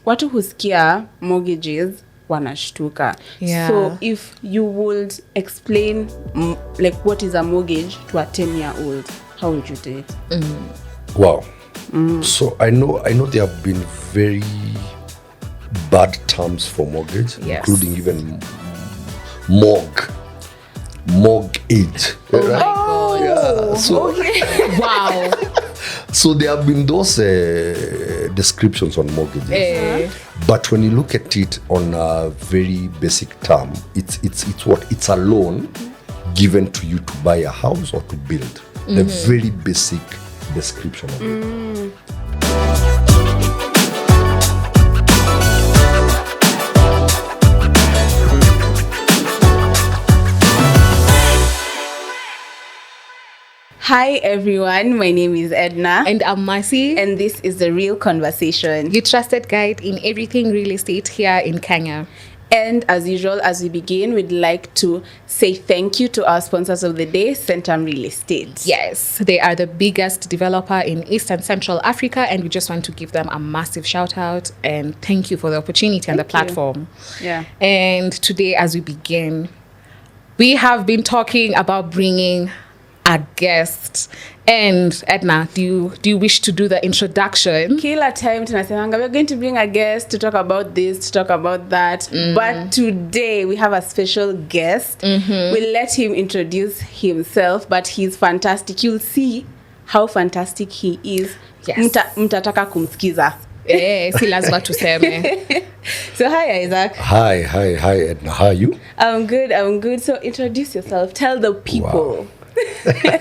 watu husikia mortgages wanashtuka. Yeah. So if you would explain like what is a mortgage to a 10-year-old, how would you do it? Wow. So I know there have been very bad terms for mortgage, Yes. including even mortgage. Oh my God. Yeah. So, Wow. so there have been those descriptions on mortgages. But when you look at it on a very basic term, it's what? It's a loan given to you to buy a house or to build. The very basic description of it. Hi everyone, my name is Edna. And I'm Mercy. And this is The Real Conversation. Your trusted guide in everything real estate here in Kenya. And as usual, as we begin, we'd like to say thank you to our sponsors of the day, Centum Real Estate. Yes, they are the biggest developer in East and Central Africa, and we just want to give them a massive shout out and thank you for the opportunity and the platform. Yeah. And today, as we begin, we have been talking about bringing a guest. And Edna, do you wish to do the introduction? Kila time tunasemanga we're going to bring a guest to talk about this, to talk about that. But today we have a special guest. We'll let him introduce himself, but he's fantastic. You'll see how fantastic he is. Yes. Mtataka kumsikiza. Si lazima tuseme. So hi Isaac. Hi Edna, how are you? I'm good. So introduce yourself. Tell the people. Wow.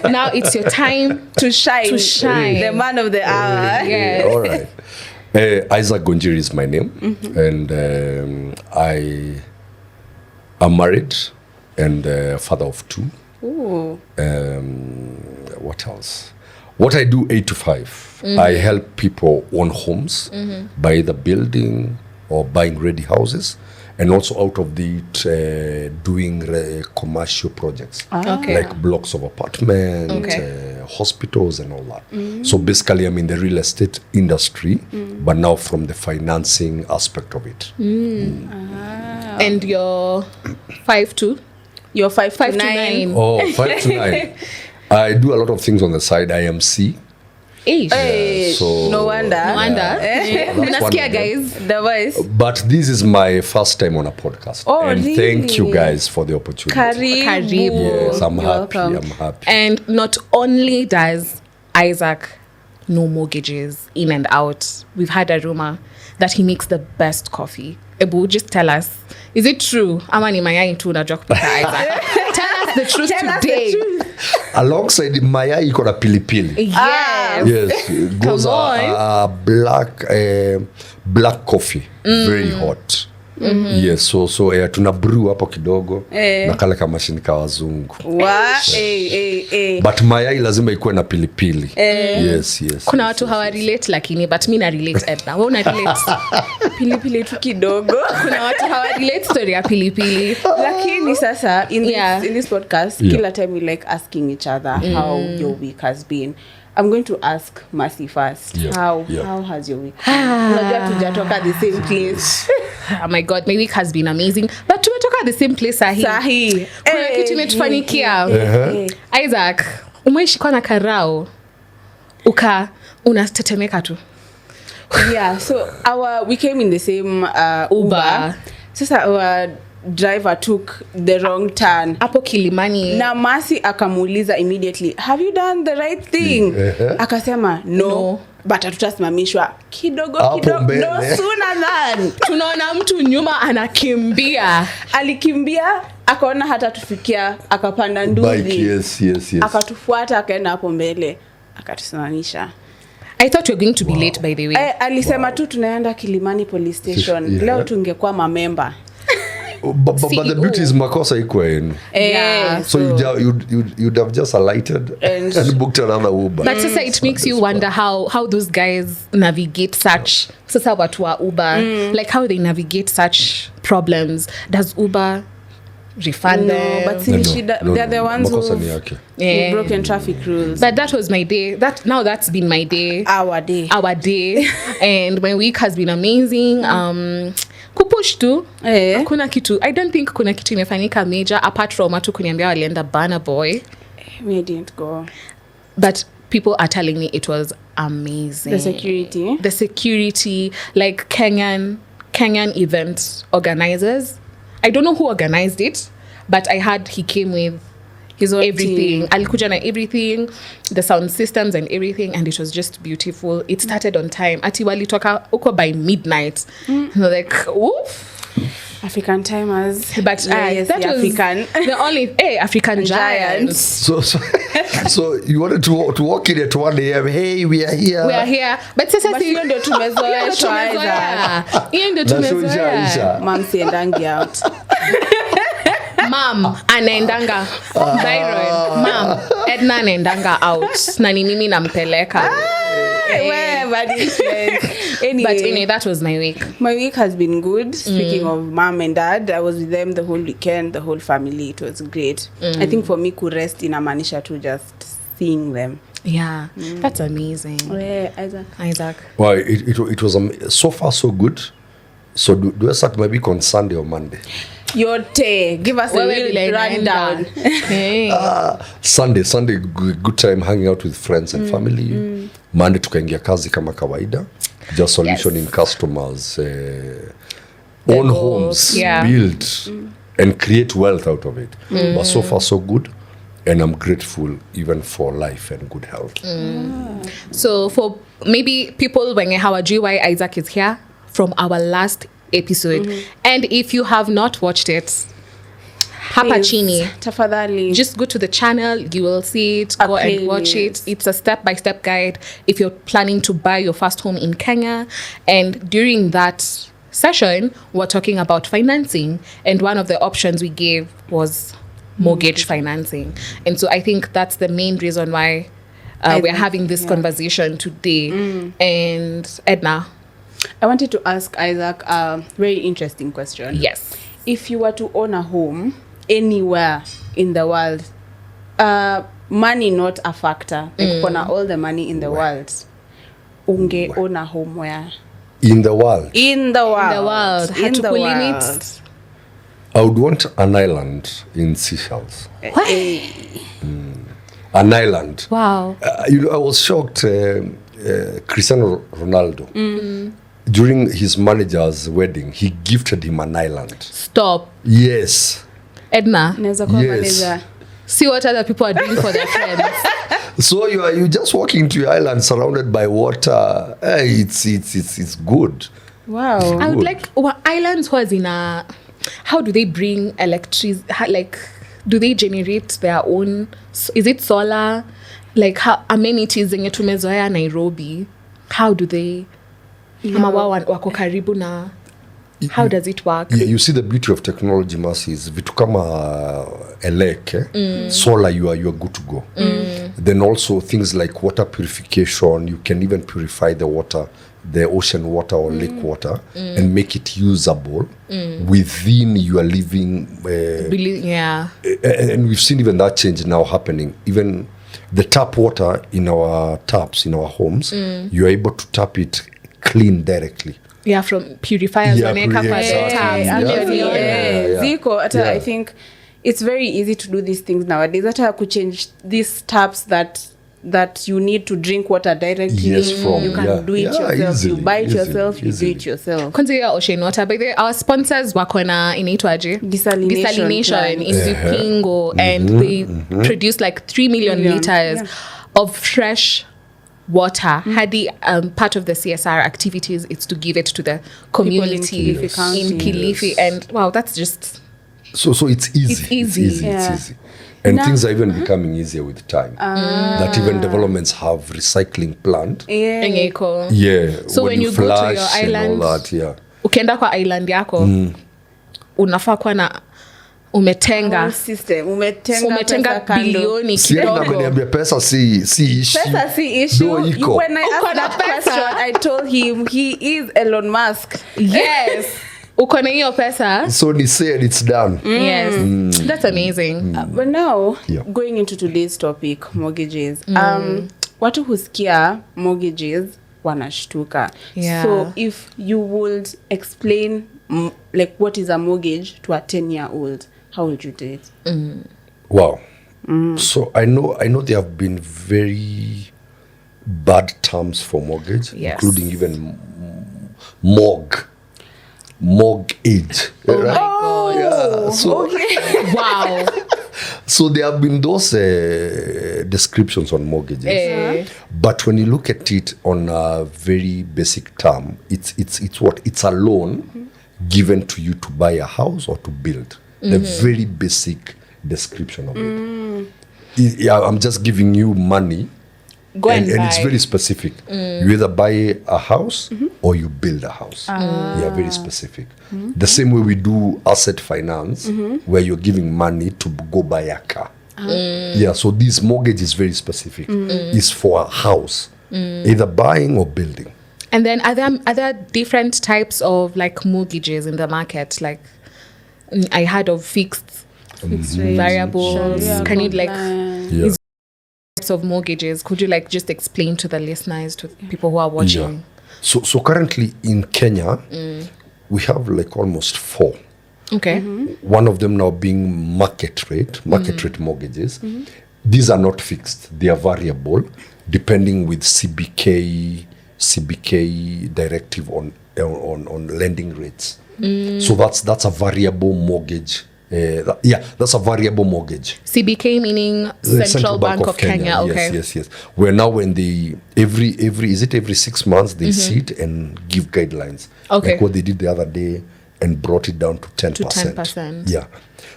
Now it's your time to shine. The man of the hour. Yes. All right. Isaac Ngunjiri is my name. And I am married and father of 2. Ooh. What else? What I do 8 to 5. I help people own homes by either building or buying ready houses, and also out of it doing commercial projects, Okay. like blocks of apartment, hospitals and all that. So basically I'm in the real estate industry, but now from the financing aspect of it. And you're 5'2"? You're 5 to 9. 9. Oh, 5 to 9. I do a lot of things on the side. I MC. Hey, So- no wonder. That's one Mnasikia, of them. guys. The voice. But this is my first time on a podcast. Oh, and really? thank you guys for the opportunity. Karibu. Yes, I'm You're happy. welcome. I'm happy. And not only does Isaac know mortgages in and out, we've had a rumor that he makes the best coffee. Ebu, just tell us, is it true? Ama ni mayai tu unajua kupika, Isaac. Tell us the truth today. Alongside mayai iko na pilipili. Yes. Yes, it goes a black coffee, very hot. Yes, so tuna brew hapo kidogo na kale kama mashini ka wazungu. But mayai lazima ikuwe na pilipili. Yes. Kuna watu hawa relate lakini, but mi na relate Edna. Wewe una relate Pilipili tu kidogo. kuna watu hawa relate story ya pilipili. Lakini sasa in this podcast, Yeah. kila time we like asking each other how your week has been. I'm going to ask Mercy first. Yeah. How has your week been? Unajua tujatoka the same place. Oh my God, my week has been amazing. But tumetoka the same place sahi. Kuna kitu imetufanikia. Isaac, umeishi kwa na karao. Unatetemeka tu. Yeah, so we came in the same Uber. Sasa our driver took the wrong turn. Hapo Kilimani. Na Mercy akamuuliza immediately, have you done the right thing? Akasema no. But hatutasimamishwa kidogo mbele. no sooner than Tunaona mtu nyuma anakimbia. alikimbia akaona hata tufikia akapanda Bike, nduthi. yes. Akatufuata akaenda hapo mbele akatusimamisha. I thought you were going to be late, by the way. Alisema tu tunaenda Kilimani police station. Yeah. Leo tungekuwa mamemba. But the beauty is makosa iko yenu. Yeah. So you'd have just alighted and booked another Uber. But sasa it makes you wonder how those guys navigate such, sasa watu wa Uber, like how they navigate such problems. Does Uber refund them. But they're the ones who've broken traffic rules. But that was my day. That's been my day. Our day. And my week has been amazing. Kupush tu. Kuna kitu. I don't think kuna kitu imefanyika major apart from watu kuniambia walienda Burna Boy. We didn't go. But people are telling me it was amazing. The security, like Kenyan event organizers. I don't know who organized it, but I heard he came with his own everything. Alikuja na everything, the sound systems and everything, and it was just beautiful. It started on time. Ati walitoka uko by midnight. Like, oof. African timers. But yes, that was African. The only African giants. So you wanted to walk in at 1 a.m. Hey, we are here. But hiyo ndio tumezoea. Hiyo ndio tumezoea. Mom siendangi out. Mom anaendanga Byron. Mom Edna anaendanga out. Na ni mimi nampeleka. But anyway, that was my week. My week has been good. Speaking of mom and dad, I was with them the whole weekend, the whole family. It was great. I think for me, to rest in Amanisha to just seeing them. Yeah, that's amazing. Isaac. Well, it was so far so good. So do I start my week on Sunday or Monday? Your day. Give us a real rundown. Sunday, good time hanging out with friends and family. Monday tukaingia kazi kama kawaida. Just solution in customers own homes, build and create wealth out of it. But so far so good. And I'm grateful even for life and good health. So for maybe people when hawajui why Isaac is here from our last episode, and if you have not watched it, hapa chini, tafadhali, just go to the channel, you will see it, go and watch it. It's a step-by-step guide if you're planning to buy your first home in Kenya. And during that session, we're talking about financing, and one of the options we gave was mortgage financing. And so I think that's the main reason why we're having this conversation today. And Edna, I wanted to ask Isaac a very interesting question. Yes. If you were to own a home anywhere in the world, money not a factor, like all the money in the world, unge own a home where? In the world? In the world. Hatukulimit. I would want an island in Seychelles. What? An island. Wow. I was shocked. Cristiano Ronaldo, during his manager's wedding, he gifted him an island. Stop. Yes. Edna. Manager. See what other people are doing for their friends. So you just walking to your island surrounded by water. It's good. Wow. It's I would good. like islands was in a. How do they bring electricity? Like, do they generate their own? Is it solar? Like, how amenities zenye tumezoea Nairobi? How do they? Ama wako karibu na. How does it work? You see the beauty of technology, Mercies. Vitu kama eleke, solar, you are good to go. Then also things like water purification. You can even purify the water, the ocean water or lake water, and make it usable within your living. And we've seen even that change now happening. Even the tap water in our taps in our homes, you are able to tap it clean directly. Yeah, from purifiers. I think it's very easy to do these things nowadays. That I could change these taps that you need to drink water directly. Yes, you can do it yourself. Easily, you buy it yourself. You do it yourself. Kwanza ya ocean water. By the way, our sponsors wako na inaitwaje? Desalination in Zipingo, and they produce like 3 million liters of fresh water. Hadi part of the CSR activities is to give it to the community in Kilifi. And wow, that's just so it's easy. It's easy. It's easy. And things are even becoming easier with time. That even developments have recycling plant. So when you go to your island, ukienda kwa island yako, unafaa kuwa na umetenga bilioni kidogo. Pesa si issue. Pesa si issue. When I asked that question, I told him he is Elon Musk. Yes. Uko na hiyo pesa. So they said it's done. Yes. That's amazing. But now, Yeah. going into today's topic, mortgages. Watu husikia mortgages wanashtuka. Yeah. So if you would explain like what is a mortgage to a 10-year-old, how would you do it? Wow. So I know there have been very bad terms for mortgage, Yes. including even mortgage. Oh my God. Yeah. So Wow. so there have been those descriptions on mortgages. But when you look at it on a very basic term, it's what? It's a loan given to you to buy a house or to build. The very basic description of it. Yeah, I'm just giving you money. Go and And it's buy. very specific. You either buy a house or you build a house. Yeah, very specific. The same way we do asset finance, where you're giving money to go buy a car. Yeah, so this mortgage is very specific. It's for a house, either buying or building. And then are there different types of like mortgages in the market? Like I heard of fixed variables. Sharia Can you like compliant. Yeah. types of mortgages? Could you like just explain to the listeners, to people who are watching? Yeah. So currently in Kenya, we have like almost 4. Okay. One of them now being market rate mortgages. These are not fixed; they are variable, depending with CBK directive on lending rates. So that's a variable mortgage. That's a variable mortgage. CBK meaning The Central Bank of Kenya. Okay. Yes. Where now when they every 6 months they sit and give guidelines. Okay. Like what they did the other day and brought it down to 10%. To 10%. Yeah.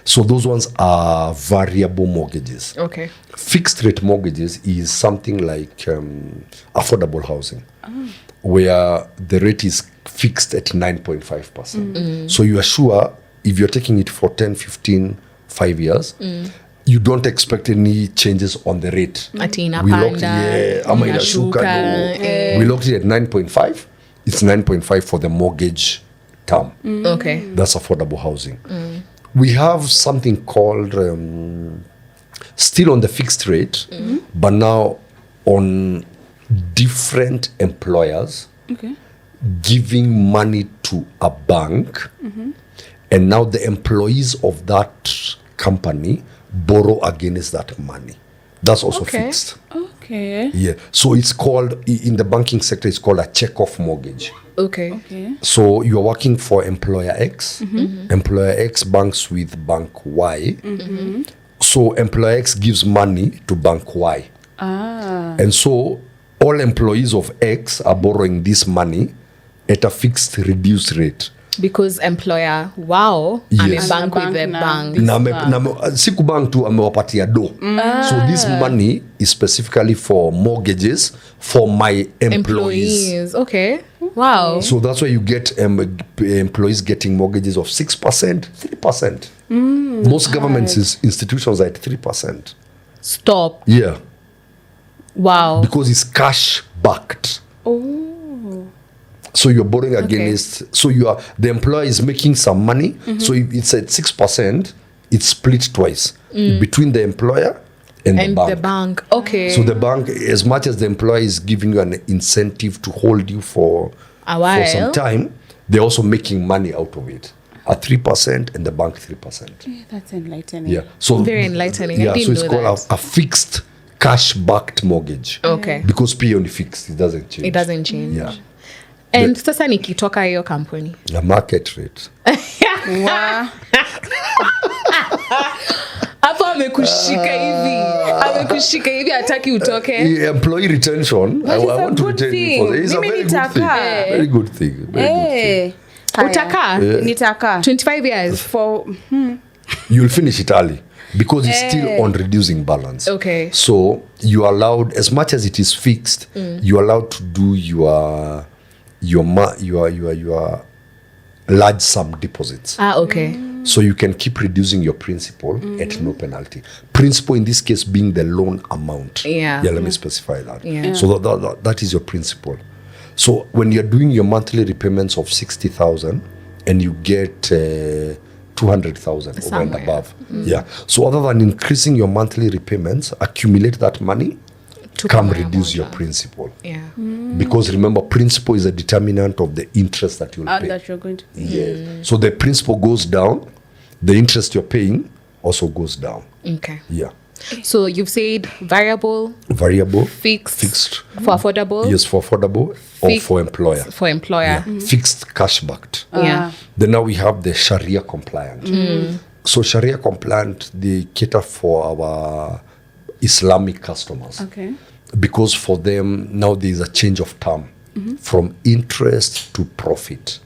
So those ones are variable mortgages. Okay. Fixed rate mortgages is something like affordable housing, where the rate is fixed at 9.5%. So you are sure if you're taking it for 10, 15, 5 years, you don't expect any changes on the rate. Ati We locked inapanda, ama inashuka, inashuka, no. We locked it at 9.5. It's 9.5 for the mortgage term. Okay. That's affordable housing. We have something called still on the fixed rate, but now on different employers Okay. giving money to a bank, and now the employees of that company borrow against that money. That's also Okay. fixed. Okay. Yeah. So it's called, in the banking sector, it's called a check-off mortgage. Okay. Okay. So you're working for employer X. Employer X banks with bank Y. So employer X gives money to bank Y. And so all employees of X are borrowing this money at a fixed reduced rate. Because employer, wow, Yes. I'm a bank with the And a bank bank. Siku bank tu amewapatia do. So this money is specifically for mortgages for my employees. Okay. Wow. So that's why you get employees getting mortgages of 6%, 3%. Most government institutions are at 3%. Stop. Yeah, Wow. because it's cash backed. Oh. So you're borrowing against. So the employer is making some money. So if it's at 6%, it's split twice between the employer and And the bank. the bank. Okay. So the bank, as much as the employer is giving you an incentive to hold you for while. some time, they're also making money out of it. At 3% and the bank 3%. Yeah, that's enlightening. Yeah. So Very enlightening. I Yeah. didn't So it's know called that. a fixed cash-backed mortgage. Okay. Because pay only fixed, it doesn't change. It doesn't change. Yeah. And sasa nikitoka hiyo kampuni. The market rate. Wow. Hapo amekushika hivi hataki utoke. Employee retention. I is a want to good retain you for thing. it's a Mimi very good thing. nitaka. Very good thing. Very good thing. Haya. Utaka? Nitaka. 25 years. For You'll finish it early because it's still on reducing balance. Okay. So you're allowed, as much as it is fixed, you're allowed to do your large sum deposits. Okay. So you can keep reducing your principal at no penalty. Principal in this case being the loan amount. Yeah. Let me specify that. Yeah. So that is your principal. So when you're doing your monthly repayments of 60,000, and you get 200,000 over and Somewhere. above. Yeah. So other than increasing your monthly repayments, accumulate that money, To come cover reduce amount, your yeah. principal. Yeah. Because remember, principal is a determinant of the interest that you'll pay. That you're going to pay. Yes. So the principal goes down, the interest you're paying also goes down. Okay. Yeah. So you've said variable, Variable, fixed, for affordable, yes, for affordable or Fixed. for employer. for employer. Fixed cash backed. Yeah. Then now we have the Sharia compliant. So Sharia compliant, they cater for our Islamic customers. Okay. Because for them now there is a change of term from interest to profit.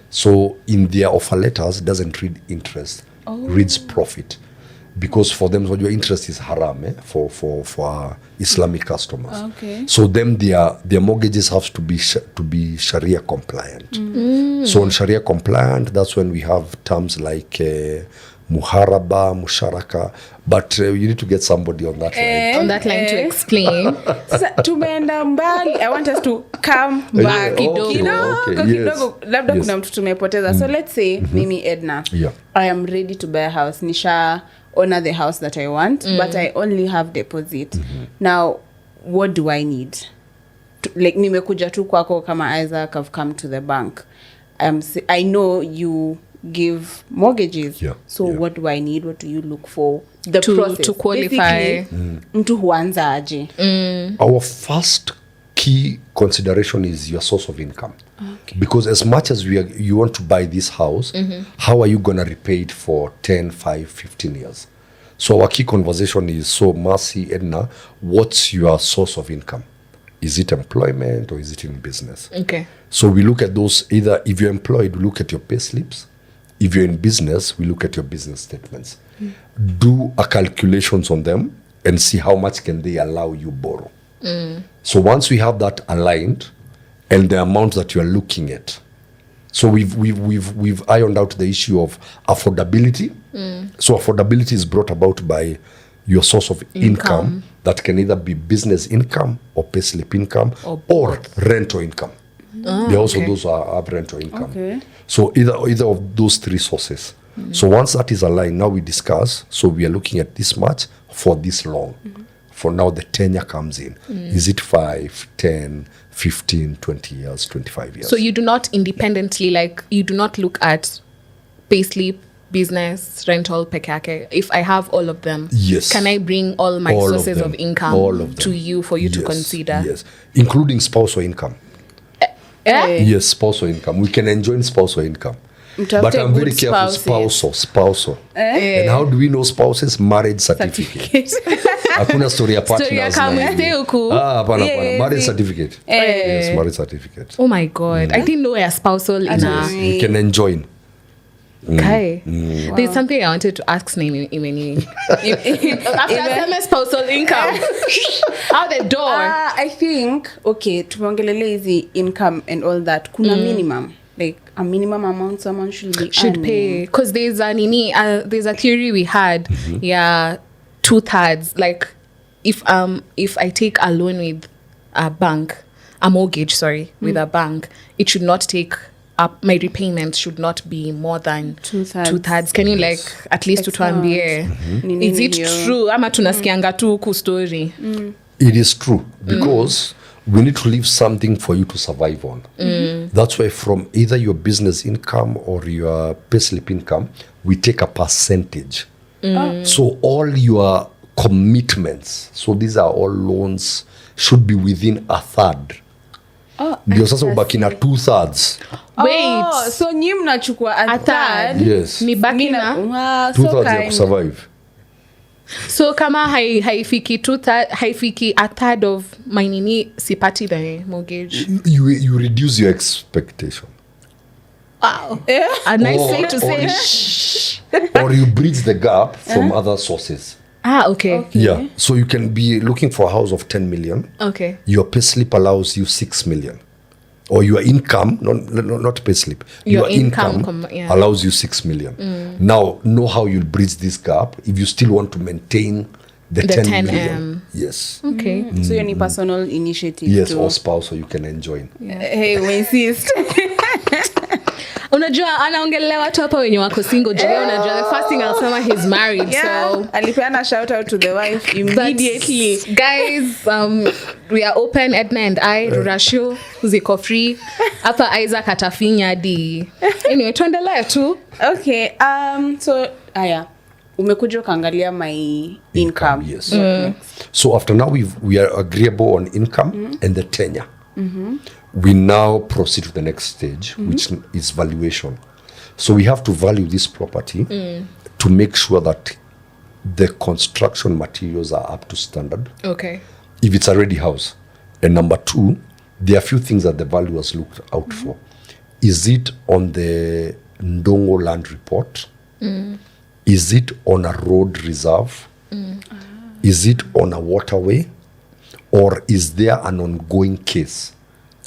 So in their offer letters, it doesn't read interest, reads profit. Because for them, what your interest is haram for our Islamic customers. Okay. So them their mortgages have to be Sharia compliant. So on Sharia compliant, that's when we have terms like muharaba, musharaka, but you need to get somebody on that line. On that line to explain. Sasa tumeenda mbali. I want us to come back okay, kidogo okay, kidogo, labda yes. kuna mtu tumepoteza. So let's say mimi Edna, Yeah. I am ready to buy a house. Nisha honor the house that I want, but I only have deposit. Now, what do I need? Like nimekuja tu kwako kama Isaac, I've come to the bank. I know you give mortgages. Yeah, So yeah. what do I need? What do you look for? The To- process. to qualify. Basically, mtu huanza aje? Our first key consideration is your source of income. Because as much as you want to buy this house, how are you going to repay it for 10, 5, 15 years? So our key conversation is, so Mercy, Edna, what's your source of income? Is it employment or is it in business? Okay. So we look at those, either if you're employed, we look at your pay slips. If you're in business, we look at your business statements. Do a calculations on them and see how much can they allow you borrow. So once we have that aligned and the amount that you are looking at, so we've ironed out the issue of affordability. So affordability is brought about by your source of income that can either be business income or pay slip income or rental income. There are also those who have rental income. Okay. So either of those three sources. So once that is aligned, now we discuss. So we are looking at this much for this long. For now, the tenure comes in. Is it 5, 10, 15, 20 years, 25 years? So you do not independently, like, you do not look at payslip, business, rental, pekake. If I have all of them, Yes. can I bring all my All of sources of them. income All of them. to you for you to Yes, consider? Yes, including spousal income. Eh? Yes, spousal income. We can enjoy spousal income. Mtafute But I'm very good careful, spouses. spousal. And how do we know spouses? Marriage certificate. Hakuna story ya Story ya partners. kama na- mzee huku. Hapana, Yeah, hapana. Marriage certificate. Yes, marriage certificate. Oh my God. I didn't know a spousal in a... We can enjoy. Okay. There's something I wanted to ask Imeni. After SMS spousal income. Out the door. I think, okay, tumeongelele hizi income and all that. Kuna minimum. Like a minimum amount someone should Should pay. Because there's a theory we had. Yeah, 2/3. Like if I take a loan with a bank, a mortgage, with a bank, it should not take up, my repayment should not be more than 2/3. Can you like at least tutuambie? Is it true? Ama tunasikianga tu ku story. It is true because we need to leave something for you to survive on. That's why from either your business income or your payslip income, we take a percentage. So all your commitments, so these are all loans, should be within 1/3. Ndio sasa ubaki na 2/3. Wait. So nyi mnachukua a third. Yes. Ni baki na. 2/3 ya kusurvive. So kama haifiki 2/3, haifiki 1/3 of my nini, sipati the mortgage. You reduce your expectation. Wow. A nice way to say. Or you bridge the gap from other sources. Okay. Yeah. So you can be looking for a house of 10 million. Okay. Your payslip allows you 6 million. Or your income, not payslip. Your Your income income yeah. allows you 6 million. Now, know how you'll bridge this gap if you still want to maintain the 10 million. Yes. Okay. So you need personal initiative. Yes, to, or spouse, so you can enjoy. Hey, we insist. Unajua anaongelea watu hapa wenye wako single. Unajua the first thing I'll say he's married. Yeah. So alipeana shout out to the wife immediately. But, guys, we are open, Edna and I, Rurashu, ziko free. Hapa Isaac atafinya di. Anyway, tuendelee tu. Okay. So umekuja ukaangalia my income. Yes. So after now we are agreeable on income and the tenure. We now proceed to the next stage, which is valuation. So we have to value this property to make sure that the construction materials are up to standard. Okay. If it's a ready house. And number two, there are a few things that the valuers looked out for. Is it on the Ndongo land report? Is it on a road reserve? Is it on a waterway? Or is there an ongoing case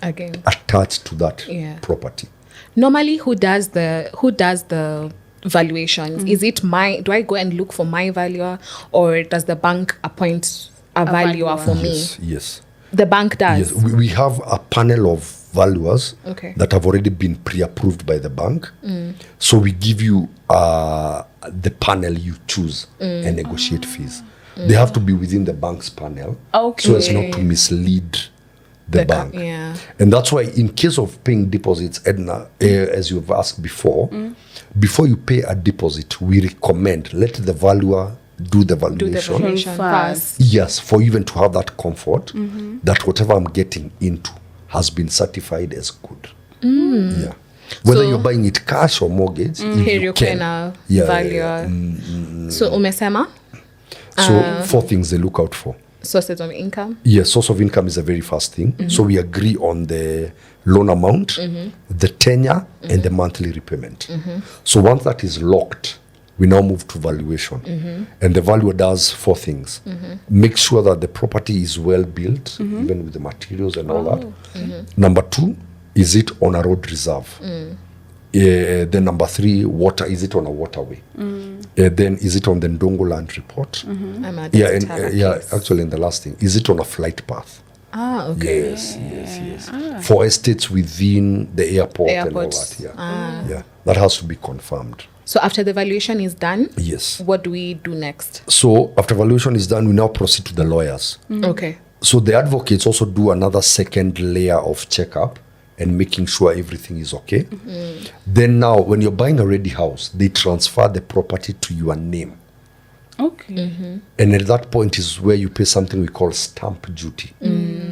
again attached to that property? Normally, who does the valuations? Is it do I go and look for my valuer, or does the bank appoint a valuer for me? Yes. The bank does? Yes. We have a panel of valuers that have already been pre-approved by the bank. So we give you the panel you choose and negotiate fees. They have to be within the bank's panel so as not to mislead the bank. And that's why in case of paying deposits, Edna, as you've asked before, before you pay a deposit, we recommend let the valuer do the valuation first. Yes, for even to have that comfort that whatever I'm getting into has been certified as good. Yeah. Whether you're buying it cash or mortgage, if you can. Valuer. So umesema? So 4 things they look out for. Sources of income? Yes, source of income is a very first thing. So we agree on the loan amount, the tenure, and the monthly repayment. So once that is locked, we now move to valuation. And the valuer does 4 things. Make sure that the property is well built, even with the materials and all that. Number 2, is it on a road reserve? Then number 3, water, is it on a waterway? Then is it on the Ndongo land report? Actually, and the last thing, is it on a flight path? Okay. Yes. For estates within the airport and all that. That has to be confirmed. So after the valuation is done, yes, what do we do next? So after valuation is done, we now proceed to the lawyers. Okay. So the advocates also do another second layer of checkup and making sure everything is okay. Then now, when you're buying a ready house, they transfer the property to your name. Okay. And at that point is where you pay something we call stamp duty,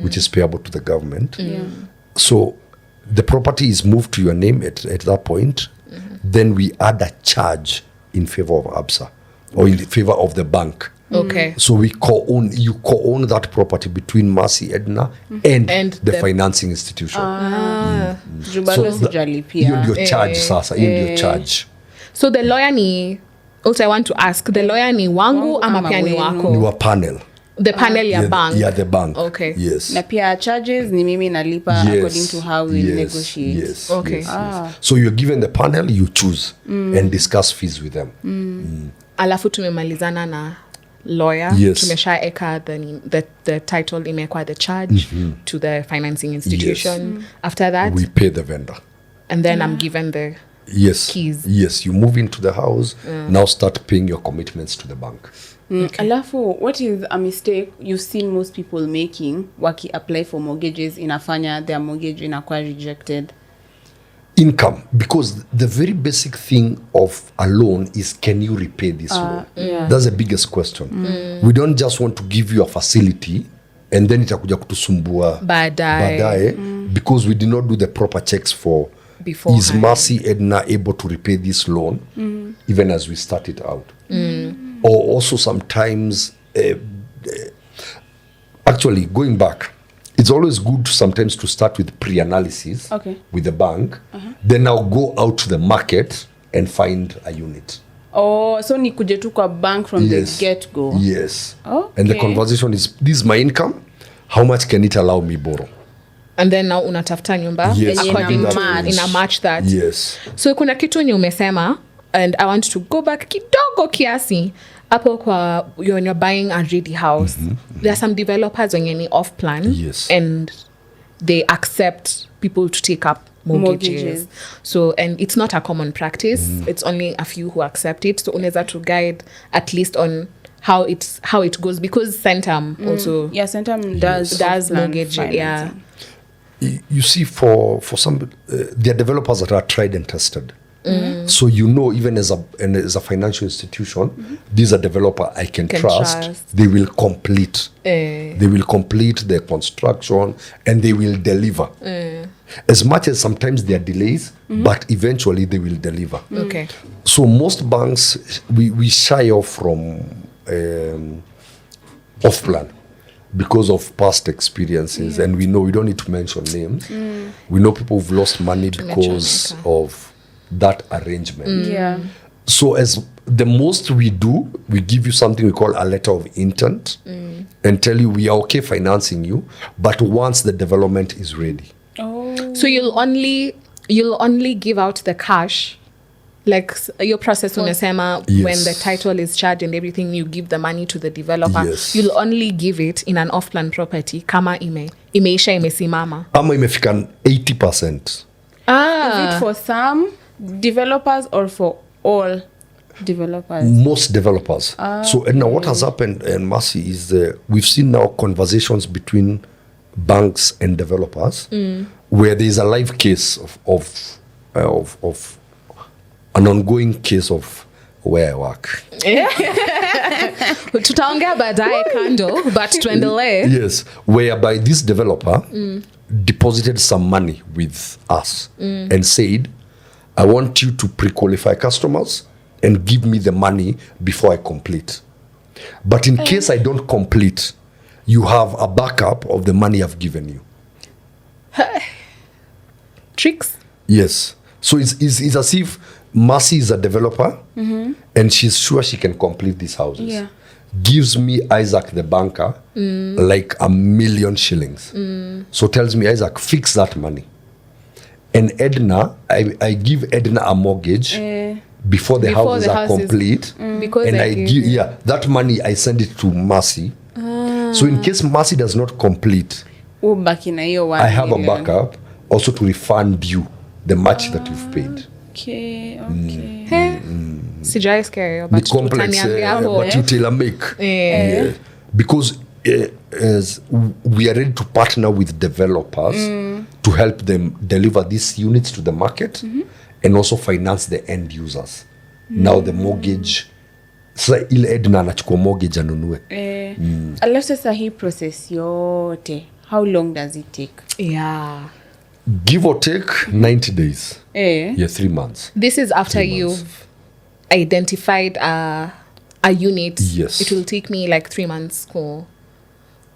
which is payable to the government. So the property is moved to your name at that point. Then we add a charge in favor of ABSA or in favor of the bank. Okay. So you co-own that property between Mercy Edna and the financing institution. Your charge sasa, your charge. So the lawyer ni, also I want to ask, the lawyer ni wangu ama pia ni wako? Ni wa panel. The panel ya bank? Yeah, the bank. Okay. Yes. Na pia charges ni mimi nalipa according to how we negotiate. Yes. Okay. Yes. So you're given the panel, you choose and discuss fees with them. Alafu tumemalizana na lawyer. Yes. Tumeshaeka the title imekwa the charge to the financing institution. Yes. After that, we pay the vendor. And then I'm given the keys. Yes, you move into the house, now start paying your commitments to the bank. Okay. Alafu, what is a mistake you've seen most people making waki apply for mortgages inafanya their mortgage inakuwa rejected? Income, because the very basic thing of a loan is, can you repay this loan? That's the biggest question. We don't just want to give you a facility and then itakuja kutusumbua baadaye because we did not do the proper checks for beforehand. Is Mercy Edna able to repay this loan even as we start it out? Or also sometimes, actually going back, it's always good sometimes to start with pre-analysis with the bank, then now go out to the market and find a unit. Oh, so ni kuje tu kwa bank from the get-go? Yes. Okay. And the conversation is, this is my income, how much can it allow me borrow? And then now unatafuta nyumba according to in a match that. Yes. So kuna kitu nye umesema, and I want to go back kidogo kiasi. Hapo kwa when you're buying a ready house, there are some developers wenye ni off plan, yes, and they accept people to take up mortgages. So, and it's not a common practice. It's only a few who accept it. So unaweza to guide at least on how it goes, because Centum also Centum does mortgage financing. You see, for some, there are developers that are tried and tested. So even as a financial institution, this is a developer I can trust. They will complete. They will complete their construction and they will deliver. As much as sometimes there are delays, but eventually they will deliver. Okay. So most banks, we shy off from off plan because of past experiences, and we know we don't need to mention names. We know people who've lost money because of that arrangement. So as the most we do, we give you something we call a letter of intent and tell you we are okay financing you, but once the development is ready. So you'll only give out the cash, like your process umesema, when the title is charged and everything, you give the money to the developer. You'll only give it in an off-plan property kama imeisha imesimama ama imefika 80%. Is it for some developers or for all developers? Most developers. So now what has happened, and Mercy, is we've seen now conversations between banks and developers where there is a live case of an ongoing case of where I work. Tutaongea baadaye kando, but tuendelee. Yes, whereby this developer deposited some money with us and said, I want you to pre-qualify customers and give me the money before I complete. But in case I don't complete, you have a backup of the money I've given you. Tricks? Yes. So it's as if Mercy is a developer and she's sure she can complete these houses. Gives me Isaac the banker like 1 million shillings. So tells me, Isaac, fix that money. And Edna, I give Edna a mortgage before the houses are complete. Because and I give that money, I send it to Mercy. So in case Mercy does not complete, I have a backup also to refund you the much that you've paid. Okay. Sijai scary, The complex, but you tailor make. Yeah. Because as we are ready to partner with developers to help them deliver these units to the market and also finance the end users. Now the mortgage, sasa ile Edna anachukua mortgage anunue. Alafu sasa hii process yote, how long does it take? Give or take 90 days. 3 months. This is after you've identified a unit. Yes. It will take me like 3 months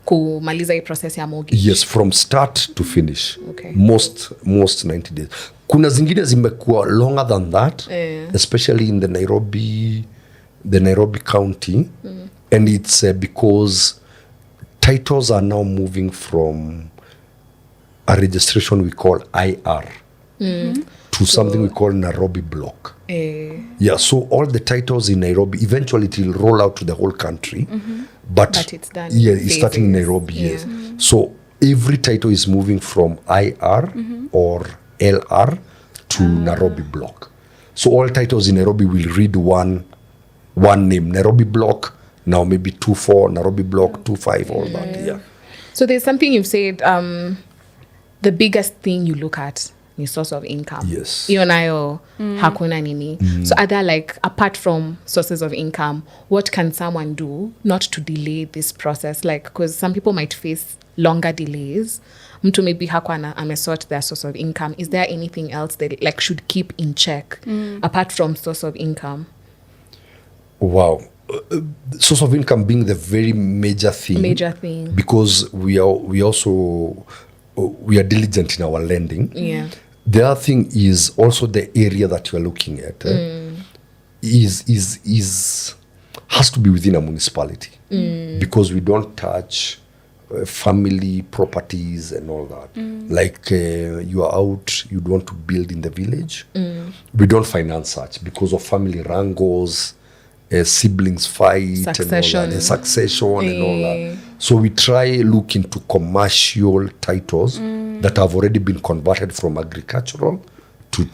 kumaliza hii process ya mortgage. Yes, from start to finish. Okay. Most 90 days. Kuna zingine zimekuwa longer than that, especially in the Nairobi County. And it's because titles are now moving from a registration we call IR to something we call Nairobi block. Yeah, so all the titles in Nairobi, eventually it will roll out to the whole country. But it's done. It's starting in Nairobi, yes. So every title is moving from IR or LR to Nairobi block. So all titles in Nairobi will read one name, Nairobi block, now maybe 24, Nairobi block, 25, all that, yeah. So there's something you've said, the biggest thing you look at is source of income. Yes. Hiyo nayo hakuna nini. So other, like, apart from sources of income, what can someone do not to delay this process? Like, because some people might face longer delays. Mtu maybe hakuwa amesort their source of income. Is there anything else they like should keep in check apart from source of income? Wow. Source of income being the very major thing. Because we are diligent in our lending. Yeah. The other thing is also the area that you are looking at has to be within a municipality because we don't touch family properties and all that. Like you are out, you want to build in the village. We don't finance such because of family wrangles, siblings fight, succession and all that. So we try look into commercial titles that have already been converted from agricultural to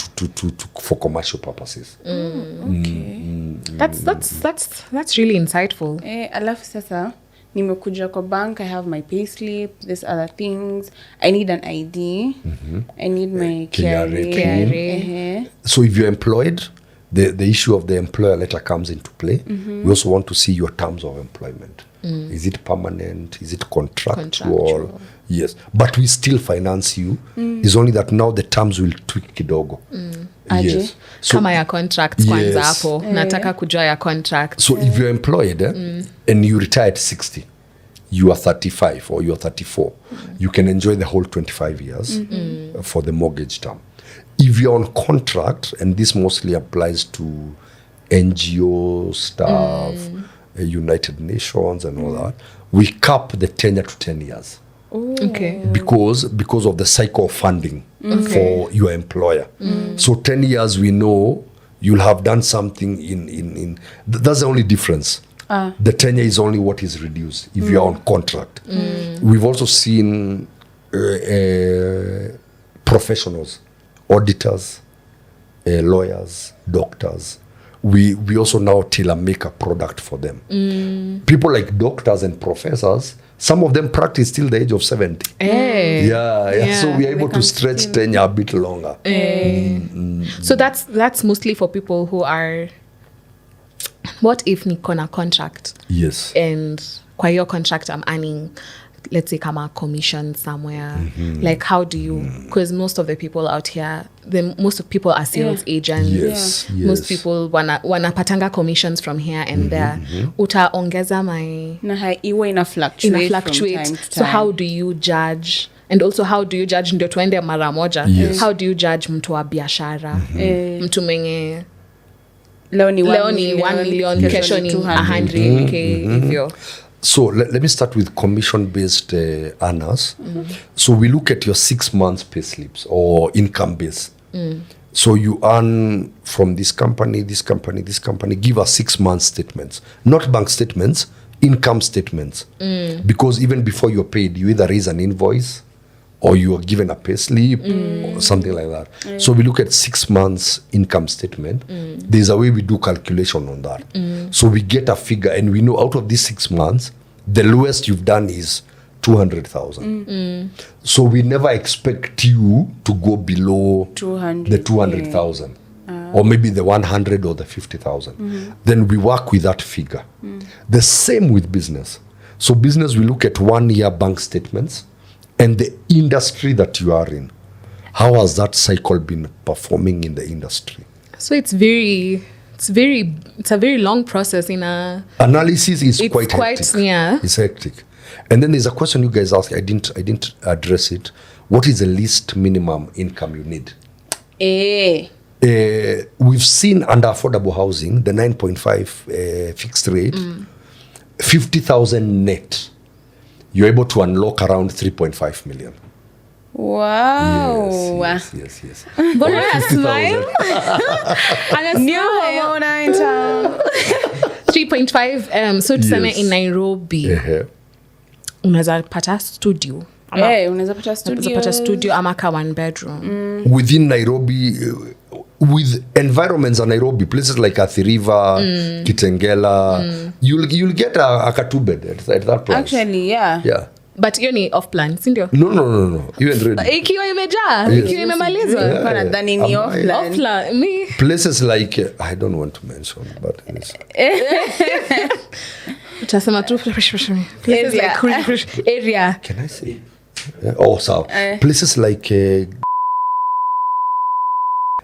for commercial purposes. That's really insightful. Alafu sasa nimekuja kwa bank, I have my payslip, this other things, I need an ID, I need my KRA. So if you're employed, the issue of the employer letter comes into play. We also want to see your terms of employment. Is it permanent? Is it contractual? Yes, but we still finance you. It's only that now the terms will tweak kidogo. Yes. So, kama ya contract kwanza hapo. Nataka kujua ya contract. So if you're employed and you retire at 60, you are 35 or you are 34, you can enjoy the whole 25 years for the mortgage term. If you're on contract, and this mostly applies to NGO staff, United Nations and all that, we cap the tenure to 10 years. Okay. Because of the cycle of funding for your employer. So 10 years we know you'll have done something in that's the only difference. The tenure is only what is reduced if you're on contract. We've also seen professionals, auditors, lawyers, doctors. We also now tailor make a product for them. People like doctors and professors, some of them practice till the age of 70. Yeah. So we are able to stretch tenure a bit longer. So that's mostly for people who are. What if niko na contract? Yes. And kwa hiyo contract I'm earning, let's say kama commission somewhere. Like how do you, because most of the people out here, most of people are sales agents. Yes. Most people wanapatanga commissions from here and there. Utaongeza na iwe ina fluctuate from time to time. So how do you judge? And also how do you judge, ndio tuende mara moja? How do you judge mtu wa biashara? Mtu mwenye leo ni 1 million, kesho ni 100k hivyo. So let me start with commission-based earners. So we look at your 6 months pay slips or income base. So you earn from this company, this company, this company. Give us 6 months statements, not bank statements, income statements. Because even before you're paid, you either raise an invoice or you are given a pay slip or something like that. So we look at 6 months income statement. There's a way we do calculation on that. So we get a figure and we know out of these 6 months, the lowest you've done is 200,000. So we never expect you to go below the 200,000 or maybe the 100 or the 50,000. Then we work with that figure. The same with business. So business, we look at 1 year bank statements and the industry that you are in. How has that cycle been performing in the industry? So it's a very long process in a analysis is quite hectic. Yeah. It's hectic. And then there's a question you guys asked, I didn't address it. What is the least minimum income you need? We've seen under affordable housing, the 9.5 fixed rate, 50,000 net. You're able to unlock around 3.5 million. Wow. Yes. But I smile. New homeowner in town. 3.5. So tuseme in Nairobi. Unaweza pata studio. Unaweza pata studio ama ka 1 bedroom. Within Nairobi, with environments in Nairobi, places like Athi River, Kitengela, you'll get a 2-bed at that price. Actually, yeah. But hiyo ni off plan, si ndio? No. You ain't ready. Ikiwa imejaa, ikiwa imemalizwa. Nadhani ni off plan. Me. Places like I don't want to mention, but yes. Utasema tu places like area. Can I say? So places like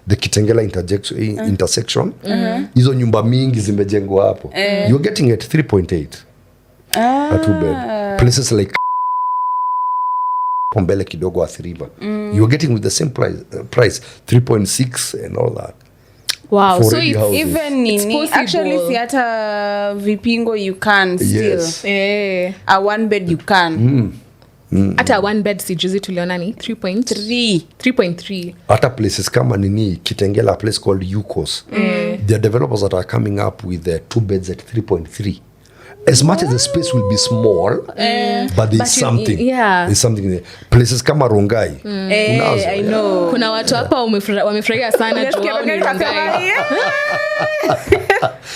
the Kitengela intersection. Hizo nyumba mingi zimejengwa hapo. You're getting at 3.8. A 2-bed. Places like Pombele kidogo Athi River. You're getting with the same price 3.6 and all that. Wow, so it's even actually si hata vipingo you can still. A 1 bed you can. Hata 1 bed sijuzi tuliona ni 3.3. Hata places kama Kitengela, a place called Yukos. There are developers that are coming up with 2 beds at 3.3. as much as the space will be small, but there's something. There's something there. Places kama Rongai. I know. Kuna watu hapa wamefurahia sana tuwao ni Rongai.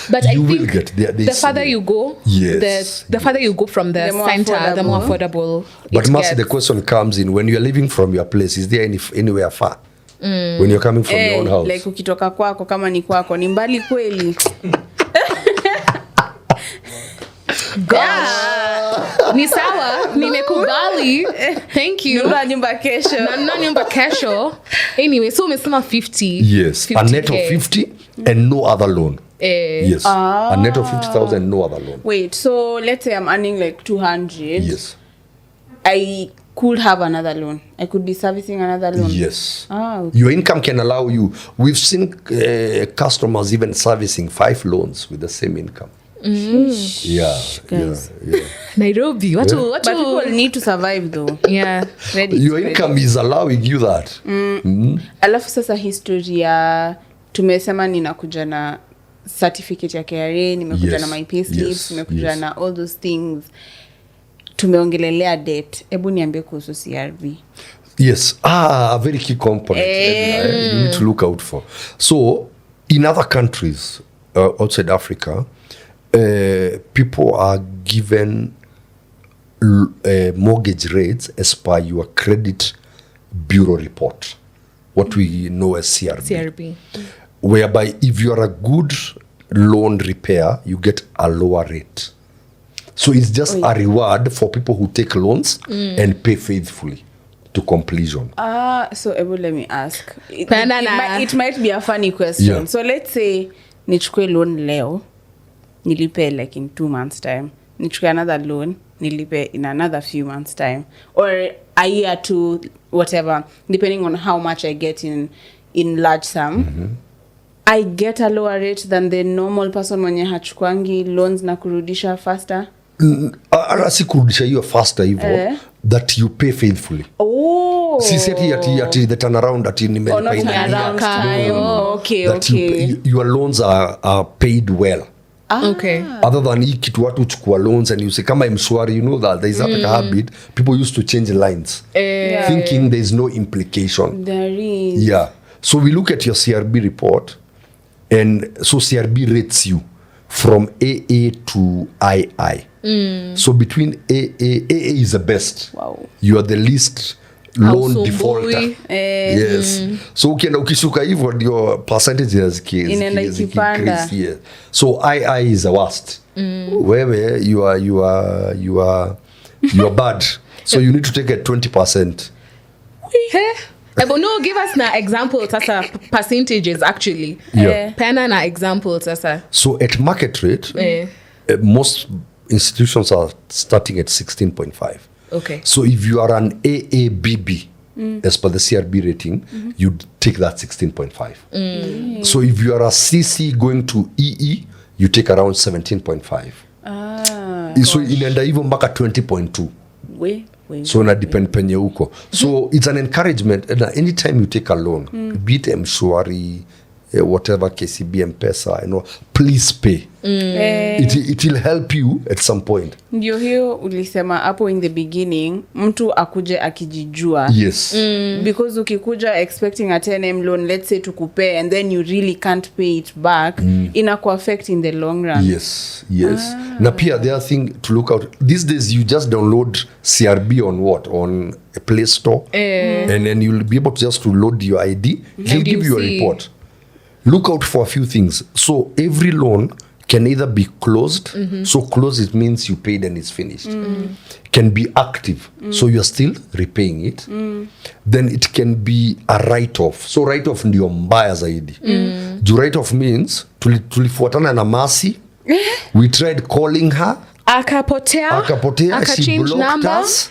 But I think the farther you go, the farther you go from the center, the more affordable. But Mercy, the question comes in, when you're living from your place, is there anywhere far? When you're coming from your own house? Like ukitoka kwako kama ni kwako ni mbali kweli. Gosh. Ni sawa, nimekubali. Thank you. Nunua nyumba kesho. Nunua nyumba kesho. Anyway, so umesema 50. Yes, 50K. A net of 50 and no other loan. Yes, a net of 50,000, no other loan. Wait, so let's say I'm earning like 200. Yes. I could have another loan. I could be servicing another loan. Yes. Okay. Your income can allow you. We've seen customers even servicing 5 loans with the same income. Yeah. Nairobi, what But people need to survive though. Yeah. Your income is allowing you that. Alafu sasa history ya tumesema ninakuja na certificate ya KRA, nimekuja na my payslips, nimekuja na all those things. Tumeongelelea debt. Ebu niambie kuhusu CRB. Yes, a very key component you need to look out for. So, in other countries outside Africa, people are given mortgage rates as per your credit bureau report, what we know as CRB. Whereby if you are a good loan repair, you get a lower rate. So it's just a reward for people who take loans and pay faithfully to completion. So Ebu, let me ask. It might be a funny question. Yeah. So let's say nichukue loan leo, nilipe like in 2 months time. Nichukue another loan, nilipe in another few months time. Or a year to whatever, depending on how much I get in large sum. I get a lower rate than the normal person mwenye hachukwangi loans na kurudisha faster. Si kurudisha hiyo faster hivyo, that you pay faithfully. Si ati the turnaround ati nimelipa in okay. Your loans are paid well. Okay. Other than hii kitu watu chukua loans and you say kama mshwari, you know that there is a habit, people used to change lines thinking there is no implication. There is. Yeah. So we look at your CRB report, and so CRB rates you from AA to II. So between AA is the best. Wow. You are the least loan defaulter. Yes. So ukishuka hivyo ndio percentages increase. So II is the worst. Wewe you are bad. So you need to take a 20%. But no, give us na examples sasa, percentages actually. Pena na examples sasa. So at market rate, most institutions are starting at 16.5. Okay. So if you are an AABB, as per the CRB rating, you take that 16.5. So if you are a CC going to EE, you take around 17.5. So inaenda hivyo mpaka 20.2. So na depend penye uko. So it's an encouragement that anytime you take a loan, be it mshwari, whatever, KCB, M-Pesa, please pay. It will help you at some point. Ndio hiyo ulisema hapo in the beginning, mtu akuje akijijua. Yes. Because ukikuja expecting a 10M loan, let's say tukupe, and then you really can't pay it back, inaku affect in the long run. Yes. Na pia the other thing to look out, these days you just download CRB on what? On a Play Store. And then you'll be able to just to load your ID. He'll give you a report. Look out for a few things. So every loan can either be closed. So closed, it means you paid and it's finished. Can be active. So you're still repaying it. Then it can be a write-off. So write-off ndio mbaya zaidi. Do write-off means tulifuatana na Mercy. We tried calling her. Akapotea. She blocked us.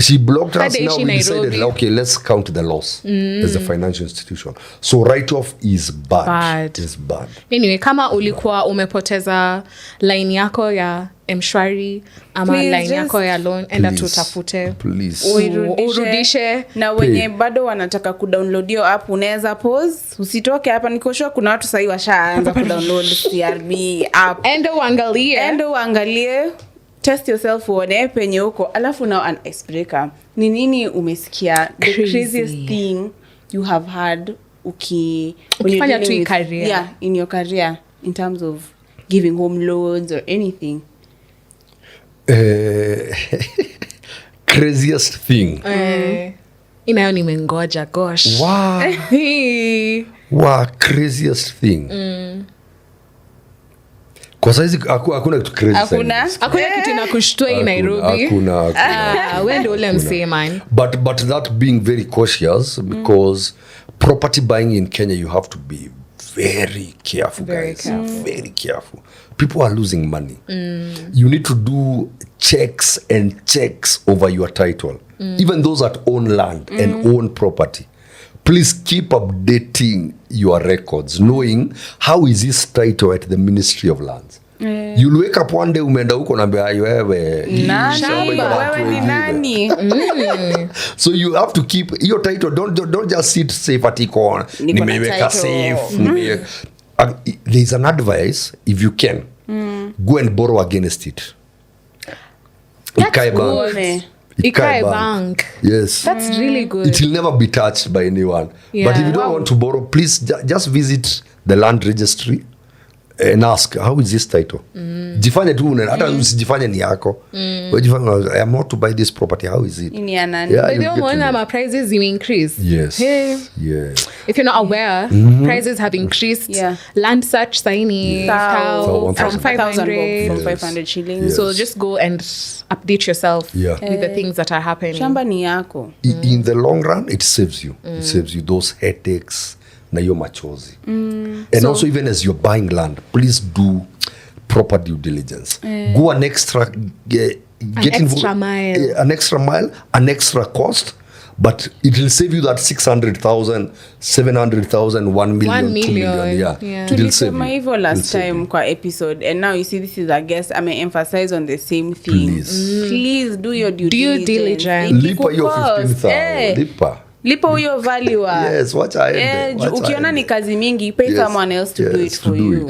She blocked us. Hadi Now ishi we decided, Nairobi. okay, let's count the loss as a financial institution. So write-off is bad. Is bad. Anyway, kama ulikuwa umepoteza line yako ya mshwari ama Please, line yako ya loan, enda please, tutafute. please. Urudishe. Na wenye bado wanataka kudownload hiyo app, unaweza pause, usitoke hapa. Niko sure kuna watu sasa washaanza kudownload CRB app. Enda uangalie. Test yourself uone penye uko, alafu now an icebreaker. Ni nini umesikia the craziest thing you have had ukifanya tu career? Yeah, in your career in terms of giving home loans or anything. Craziest thing. Inayo nimengoja, gosh. Wow, craziest thing. Kwa saizi hakuna kitu crazy. Hakuna kitu inakushtua hii Nairobi. Hakuna. Wewe ndio ule msema. But that being very cautious, because property buying in Kenya, you have to be very careful, guys. Very careful. People are losing money. You need to do checks over your title. Even those that own land and own property. Please keep updating your records, knowing how is this title at the Ministry of Lands. You'll wake up one day, umeenda huko naambia wewe ni nani? So you have to keep your title. Don't just sit safe at iko nimeweka safe. There's an advice, if you can, go and borrow against it. Ikae bank. Yes. That's really good. It will never be touched by anyone. Yeah. But if you don't want to borrow, please just visit the land registry and ask, how is this title? Jifanye tu, hata usijifanye ni yako. Jifanye, I am not to buy this property, how is it? Ni anani. But you don't want my prices you increase. Yes. Hey. Yeah. If you're not aware, prices have increased. Yeah. Land search saini from 500 shillings. Yes. So just go and update yourself Yeah. with the things that are happening. Shamba ni yako. In the long run, it saves you. It saves you those headaches na hiyo machozi. And also, even as you're buying land, please do proper due diligence. Go an extra mile. An extra mile, an extra cost, but it will save you that 600,000, 700,000, 1 million, 2 million. Yeah. It will save Tulisema you. hivyo last time kwa episode, and now you see this is a guest. I may emphasize on the same thing. Please do your due diligence. Lipa hiyo 15,000. Lipa huyo value. Yes, wacha aende. Ukiona ni kazi mingi, pay someone else to do it for you.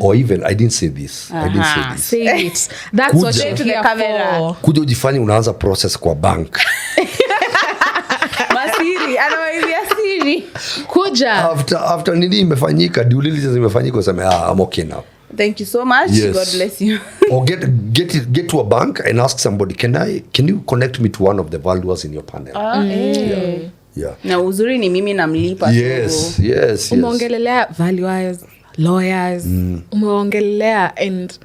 Or even, I didn't say this. Say it. That's what you're to the here camera. for. Kuja ujifanye unaanza process kwa bank. Masiri, anawaizia siri. Kuja. After nini imefanyika, due diligence imefanyika, useme, I'm okay now. Thank you so much. Yes. God bless you. Or get to a bank and ask somebody, can you connect me to one of the valuers in your panel? Yeah. Na uzuri ni mimi namlipa. Yes. Umeongelelea valuers, lawyers. Umeongelelea, and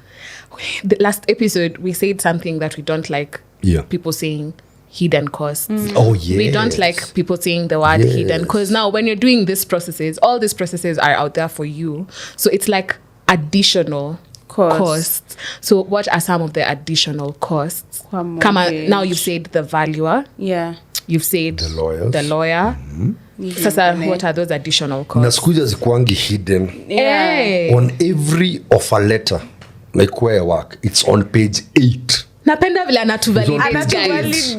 the last episode we said something that we don't like. People saying hidden costs. Oh yeah. We don't like people saying the word hidden, because now when you're doing these processes, all these processes are out there for you. So it's like additional costs. So what are some of the additional costs? Come on, now you've said the valuer. Yeah. You've said the lawyer. Sasa, what are those additional costs? Na sikuja zikuangi hidden. On every offer letter, like where I work, it's on page 8. Napenda vile anatuvalidate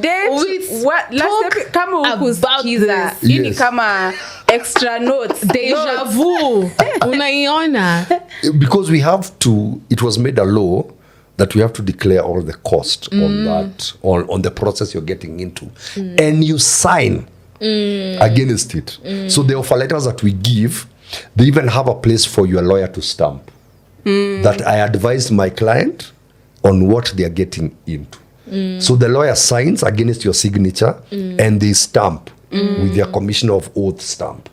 kama ukusikiza. Hii ni kama extra notes. Deja vu. Unaiona? Because it was made a law that we have to declare all the cost on that, on the process you're getting into. And you sign against it. So the offer letters that we give, they even have a place for your lawyer to stamp. That I advised my client on what they are getting into. So the lawyer signs against your signature and they stamp with their commissioner of oath stamp.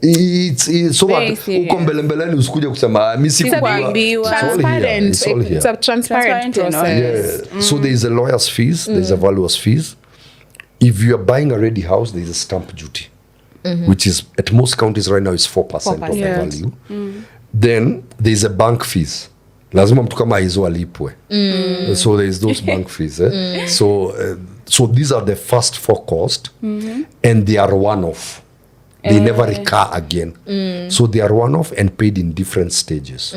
It's so that uko mbeleni usikuje kusema mimi sikuambiwa. It's a transparent process. So there is a lawyer's fees, there is a valuer's fees. If you are buying a ready house, there is a stamp duty, which is at most counties right now is 4% of the value. Then there is a bank fees. Lazima mtu kama hizo alipwe. So there is those bank fees. So So these are the first 4 costs, and they are one-off. They never recur again. So they are one-off and paid in different stages.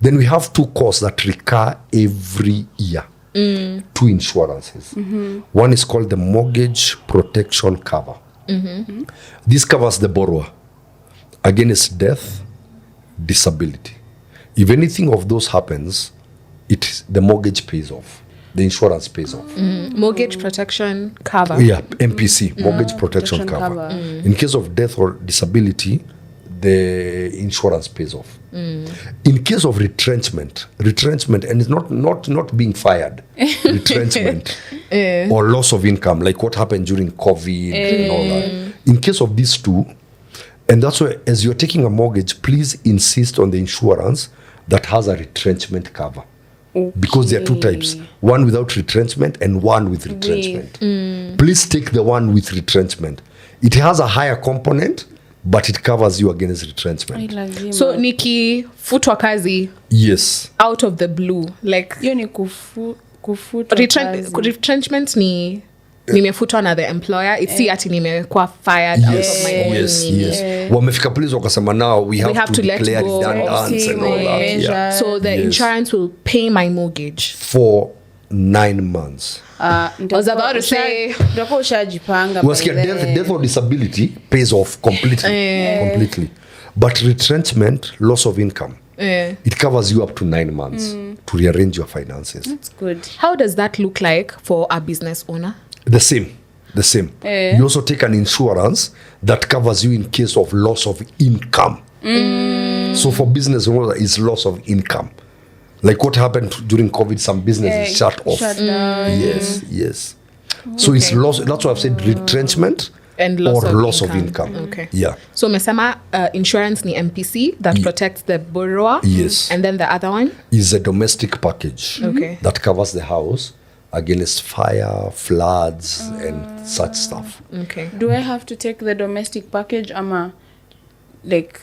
Then we have 2 costs that recur every year. 2 insurances. One is called the mortgage protection cover. This covers the borrower against death, disability. If anything of those happens, the mortgage pays off. The insurance pays off. Mortgage protection cover. Yeah, MPC, mortgage protection cover. In case of death or disability, the insurance pays off. In case of retrenchment, and it's not being fired, retrenchment or loss of income, like what happened during COVID and all that. In case of these 2, and that's why as you're taking a mortgage, please insist on the insurance that has a retrenchment cover. Because there are 2 types, one without retrenchment and one with retrenchment. Please take the one with retrenchment. It has a higher component, but it covers you against retrenchment. So Nikki futwa kazi, Yes. out of the blue, like Hiyo ni kufutwa kazi. retrenchment ni nimefutwa na the employer, it's si ati nimekuwa fired out of my own Yes. Wamefika police wakasema now we have to let declare go. redundance and all that. Yeah. So the insurance will pay my mortgage For 9 months. I was about to say Utakuwa ushajipanga. Wasikia death or disability pays off completely. But retrenchment, loss of income, it covers you up to 9 months to rearrange your finances. That's good. how does that look like for a business owner? The same. You also take an insurance that covers you in case of loss of income. So for business owner, it's loss of income. Like what happened during COVID, some businesses shut off. Shut down. Yes. So it's loss. That's why I've said retrenchment And loss of income. Okay. Yeah. So mesema insurance ni MPC that protects the borrower. Yes. And then the other one? Is a domestic package Okay. that covers the house against fire, floods, and such stuff. Okay. Do I have to take the domestic package ama like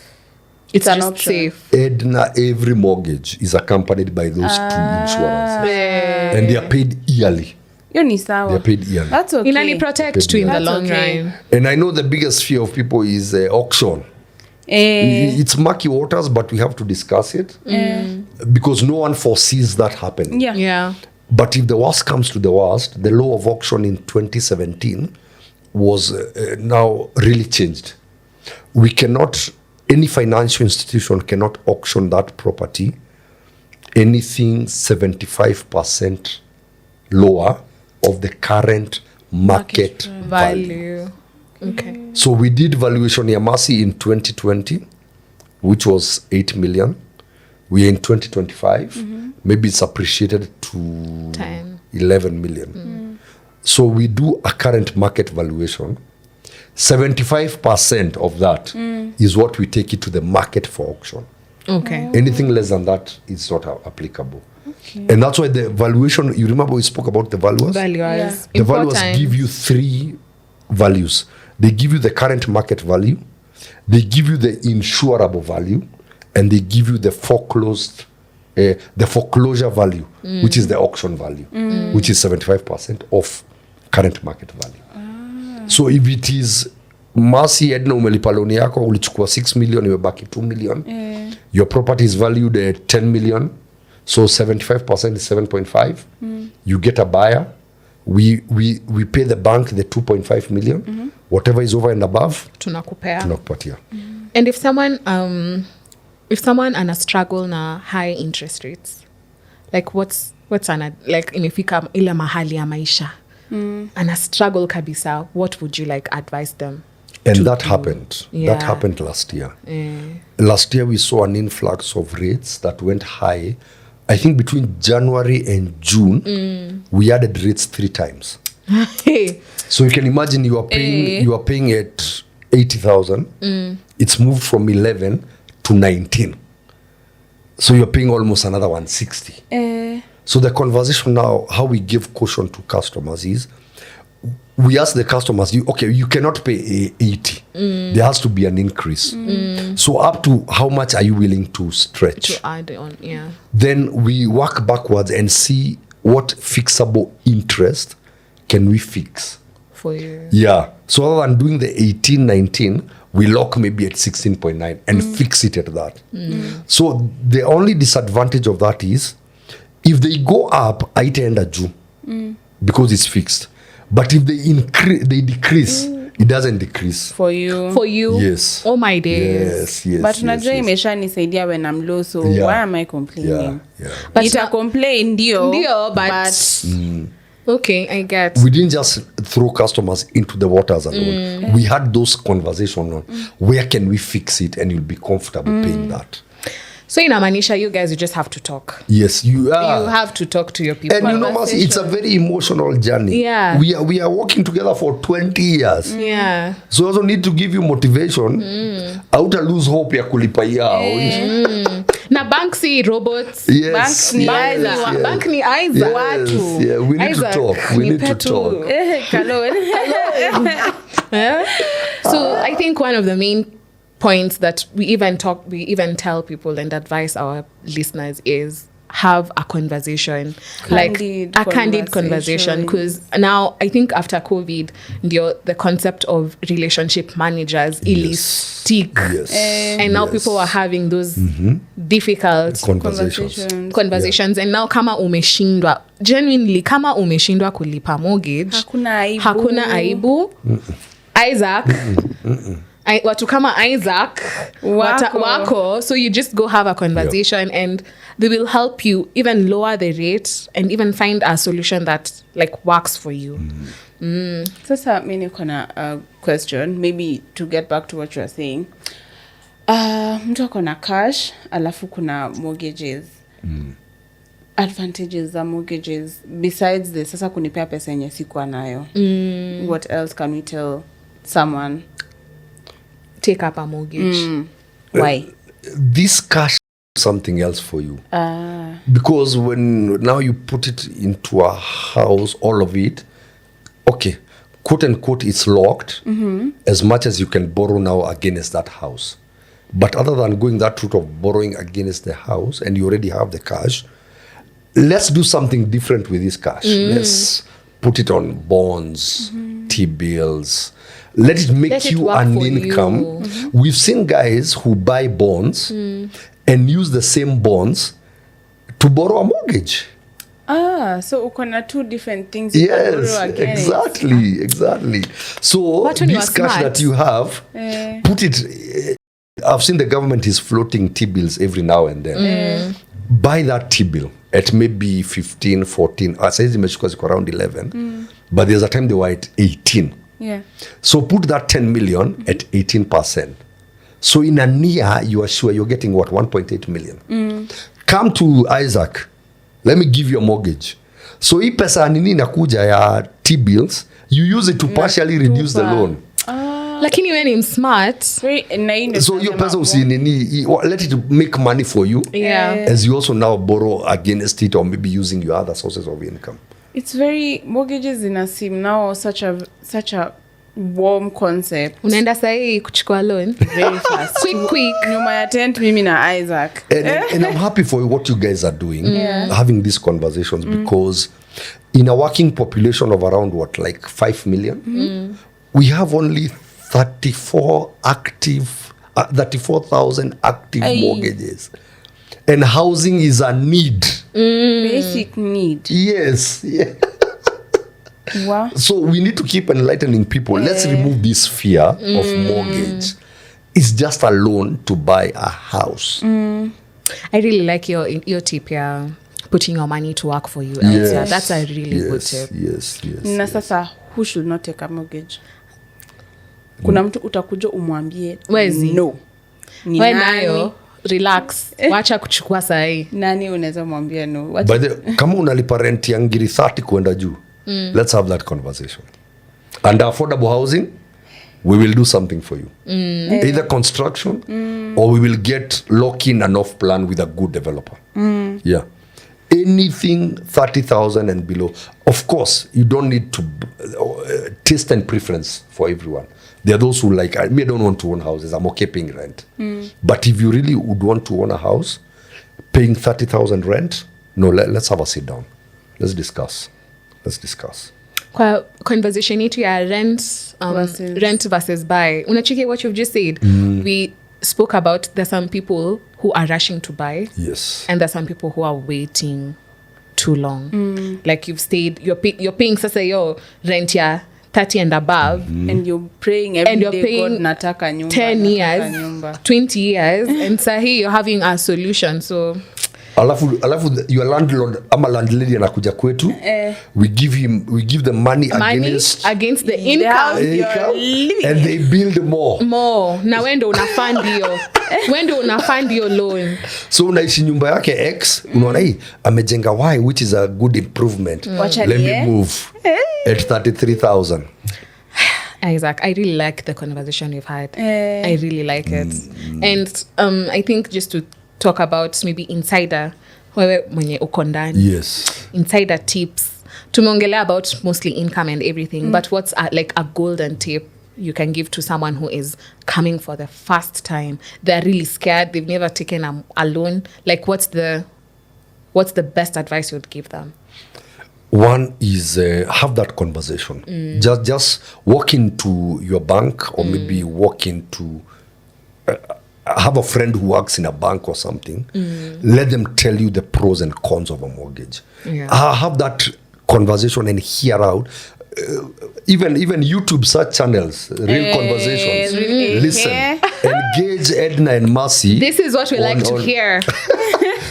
It's an just option? safe. Edna, every mortgage is accompanied by those 2 insurances. And they are paid yearly. Hiyo ni sawa. They are paid yearly. That's okay. Inani protect too in the That's long okay. run. And I know the biggest fear of people is auction. It's murky waters, but we have to discuss it. Because no one foresees that happening. Yeah. Yeah. But if the worst comes to the worst, the law of auction in 2017 was now really changed. We cannot, any financial institution cannot auction that property anything 75% lower of the current market value. Okay. So we did valuation Yamasi in 2020, which was 8 million. We are in 2025. Maybe it's appreciated to 10. 11 million. So we do a current market valuation. 75% of that is what we take it to the market for auction. Okay. Anything less than that is not applicable. And that's why the valuation, you remember we spoke about the valuers? Valuers. The valuers give you 3 values. They give you the current market value, they give you the insurable value, and they give you the foreclosure value, which is the auction value, which is 75% of current market value. So if it is Masi Edna umelipa loan yako ulichukua 6 million imebaki 2 million, your property is valued at 10 million, so 75% is 7.5. You get a buyer, we pay the bank the 2.5 million. Whatever is over and above tunakupatia. And if someone ana struggle na high interest rates, like what's like imefika ile mahali ya maisha, ana struggle kabisa, what would you like advise them? And that happened. Yeah. That happened last year. Last year we saw an influx of rates that went high. I think between January and June, we added rates 3 times. So you can imagine you are paying at 80,000. It's moved from 11 to 19. So you're paying almost another 160. So the conversation now, how we give caution to customers is, we ask the customers, you cannot pay 80. There has to be an increase. So up to how much are you willing to stretch? To add on, Then we work backwards and see what fixable interest can we fix? For you. Yeah. So rather than doing the 18, 19, we lock maybe at 16.9 and fix it at that. So the only disadvantage of that is if they go up, haitaenda juu because it's fixed. But if they decrease, it doesn't decrease. For you. For you. Yes. Oh my days. Yes. But unajua imeshanisaidia when I'm low, so Yeah. why am I complaining? Yeah. But Ita complain ndio, but okay, I get. We didn't just throw customers into the waters alone. We had those conversations on where can we fix it and you'll be comfortable paying that. So in Amanisha, you guys, you just have to talk. Yes, you are. You have to talk to your people. And you know, Mercy, it's a very emotional journey. Yeah. We are working together for 20 years. Yeah. So I also need to give you motivation. How to lose hope ya kulipa yao. Na bank si robots. Yes. Banks ni yes, Isaac. yes. Bank ni Isaac. Yes, yeah, we need Isaac, to talk. We ni need to petu. talk. Hello. So I think one of the main points that we even tell people and advise our listeners is have a conversation, Candid like a candid conversation, because now I think after COVID, the concept of relationship managers stick, Yes. and now people are having those difficult conversations. And now kama umeshindwa kulipa mortgage, hakuna aibu. Isaac, watu kama Isaac wako, so you just go have a conversation and they will help you even lower the rate and even find a solution that like works for you. Sasa mimi niko na question, maybe to get back to what you are saying. Mtu ako na cash alafu kuna mortgages. Advantages za mortgages besides the sasa kunipea pesa yenye sikuwa nayo. What else can we tell someone? Take up a mortgage. Why? This cash is something else for you. Because when now you put it into a house, all of it, okay, quote unquote, it's locked as much as you can borrow now against that house. But other than going that route of borrowing against the house and you already have the cash, let's do something different with this cash. Let's put it on bonds, T-bills. Let it make you an income. We've seen guys who buy bonds and use the same bonds to borrow a mortgage. So uko na two different things. Yes, exactly. So this cash that you have, put it. I've seen the government is floating T-bills every now and then. Buy that T-bill at maybe 15, 14. I say it's around 11. But there's a time they were at 18. Yeah. So put that 10 million at 18%. So in a year, you are sure you're getting what? 1.8 million. Come to Isaac. Let me give you a mortgage. So hii pesa nini inakuja ya T-bills, you use it to partially reduce the loan. Lakini when I'm smart. So your pesa usinini, let it make money for you. Yeah. As you also now borrow against it or maybe using your other sources of income. It's very, mortgages in a sim now such a warm concept. Unaenda sahi kuchukua loan Very fast. quick. Nyuma ya tent mimi na Isaac. And I'm happy for what you guys are doing, having these conversations, because in a working population of around like 5 million, we have only 34,000 active mortgages. And housing is a need. Basic need. Yes. Yeah. Wow. So we need to keep enlightening people. Let's remove this fear of mortgage. It's just a loan to buy a house. I really like your tip here, putting your money to work for you. Yes. That's a really good tip. Yes. Na sasa, who should not take a mortgage? Kuna mtu utakuja umwambie no. Ni wewe nayo relax, wacha kuchukua sahi. Nani unaweza mwambia no? By the kama unalipa rent ya ngiri 30 kwenda juu, let's have that conversation. And affordable housing, we will do something for you. Either construction or we will get lock-in and off-plan with a good developer. Yeah. Anything 30,000 and below. Of course, you don't need to taste and preference for everyone. There are those who like, I don't want to own houses. I'm okay paying rent. But if you really would want to own a house, paying 30,000 rent, no, let's have a sit down. Let's discuss. kwa conversation yetu ya rent versus buy, unacheki what you've just said. We spoke about there's some people who are rushing to buy, Yes. and there's some people who are waiting too long. Like you've stayed, you're paying sasa yo rent ya 30 and above, and you're praying every and you're day, paying God, nataka nyumba, 10 nataka years, nyumba. 20 years, and sahi you're having a solution. So alafu your landlord ama landlady anakuja kwetu, we give them money against the income. Living and they build more. Na wendo unafund your loan. So unaishi nyumba yake X, unaona hii amejenga Y, which is a good improvement. Let me move at 33,000. Isaac, I really like the conversation we've had. I really like it. And I think just to talk about maybe insider, wewe mwenye uko ndani. Yes. Insider tips. Tumeongelea about mostly income and everything, but what's like a golden tip you can give to someone who is coming for the first time? They're really scared. They've never taken a loan. Like, what's the best advice you'd give them? One is have that conversation. Just walk into your bank, or maybe walk into have a friend who works in a bank or something. Let them tell you the pros and cons of a mortgage. Have that conversation and hear out. Even YouTube search channels, real conversations. Listen, engage Edna and Mercy. This is what we like to hear.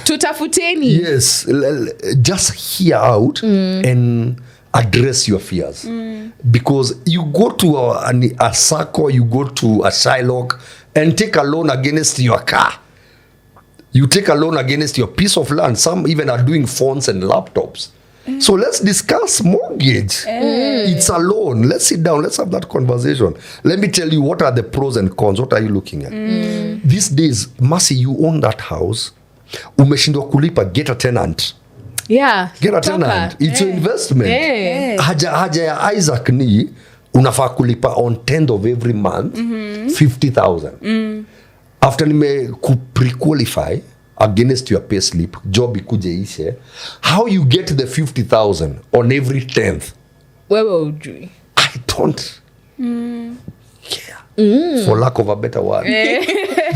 Tutafuteni. Yes, just hear out and address your fears. Because you go to a SACCO, you go to a Shylock and take a loan against your car. You take a loan against your piece of land. Some even are doing phones and laptops. So let's discuss mortgage. It's a loan. Let's sit down. Let's have that conversation. Let me tell you, what are the pros and cons? What are you looking at? These days, Mercy, you own that house. Umeshindwa kulipa, get a tenant. Yeah. Get a tenant. It's an investment. Haja ya Isaac ni unafaa kulipa on 10th of every month 50,000. After nime pre-qualify against your pay slip, job ikuje ishe, how you get the 50,000 on every 10th? Wewe ujui. I don't care. For lack of a better word.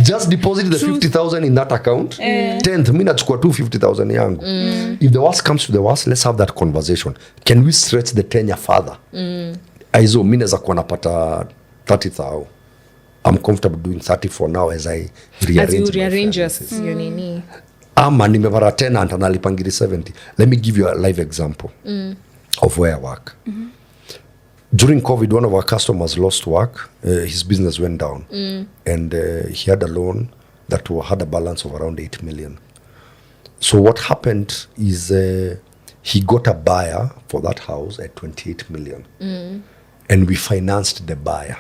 Just deposit the 50,000 in that account. 10th, mi nachukua tu 50,000 yangu. If the worst comes to the worst, let's have that conversation. Can we stretch the tenure further? Aizo, mi naeza kuwa napata 30,000. I'm comfortable doing 30 for now as I rearrange your nini. Ama nimepata tenant analipangiri 70. Let me give you a live example of where I work. During COVID, one of our customers lost work. His business went down. And he had a loan that had a balance of around 8 million. So what happened is he got a buyer for that house at 28 million. And we financed the buyer.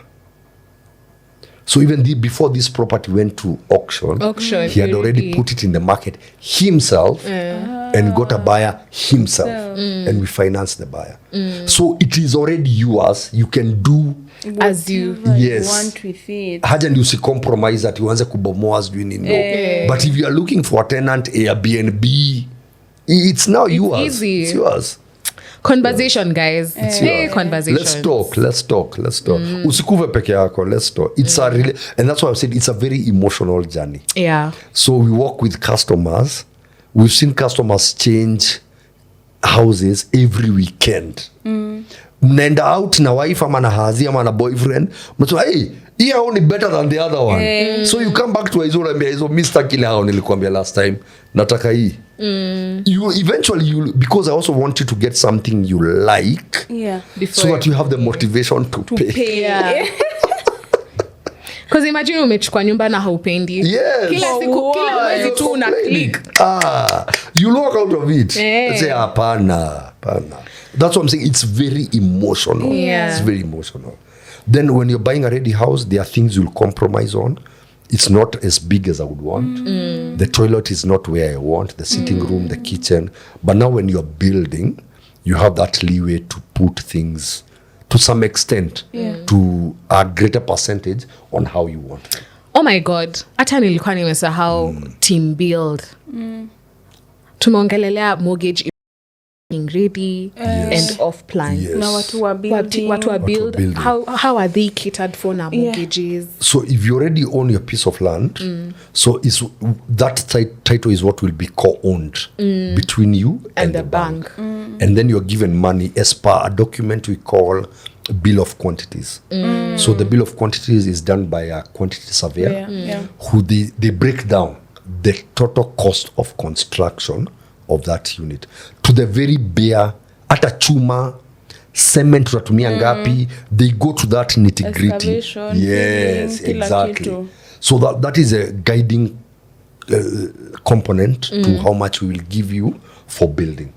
So even before this property went to auction, he had already put it in the market himself and got a buyer himself. And we financed the buyer. So it is already yours. You can do as you want with it. Haja ndi usicompromise ati uanze kubomoa sijui nini. But if you are looking for a tenant, Airbnb, it's now yours. Easy. It's yours. Conversation, guys. Conversation. Let's talk. Usikuve peke yako. Let's talk. It's a really, and that's why I said it's a very emotional journey. Yeah. So we work with customers. We've seen customers change houses every weekend. Mnaenda out na wife ama na hazi ama na boyfriend. Mnasema, hey, hii hao ni better than the other one. So you come back to Aizo na Aizo, Mr. Kile hao nilikwambia last time. Nataka hii. You eventually, because I also want you to get something you like. Yeah. So that you have the motivation to pay. Yeah. Because imagine umechukua nyumba na haupendi. Yes. Kila mwezi tu una click. You walk out of it. Say, hapana. That's what I'm saying. It's very emotional. Yeah. It's very emotional. Then when you're buying a ready house, there are things you'll compromise on. It's not as big as I would want. The toilet is not where I want. The sitting room, the kitchen. But now when you're building, you have that leeway to put things to some extent, to a greater percentage on how you want them. Oh my God. Hata nilikuwa nimesahau team build. Tumeongelelea mortgage ready and off plan. Yes. Na watu wa building. Watu wa build. How are they catered for na mortgages? So if you already own your piece of land, so that title is what will be co-owned between you and the bank. And then you're given money as per a document we call bill of quantities. So the bill of quantities is done by a quantity surveyor who they break down the total cost of construction of that unit to the very bare, hata chuma, cement tutatumia ngapi, they go to that nitty gritty. Yes, exactly. So that is a guiding component to how much we will give you for building.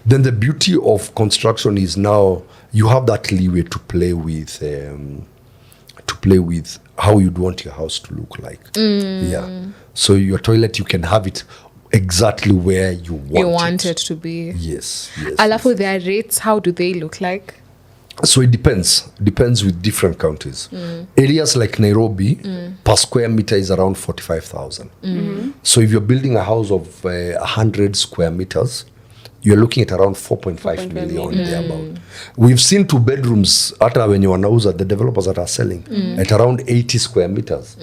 Then the beauty of construction is now you have that leeway to play with how you'd want your house to look like. So your toilet, you can have it exactly where you want it to be. Yes. Alafu their rates, how do they look like? So it depends with different counties. Areas like Nairobi, per square meter is around 45,000. So if you're building a house of 100 square meters, you're looking at around 4.5 million thereabout. We've seen 2 bedrooms hata wenye wanauza, the developers that are selling at around 80 square meters.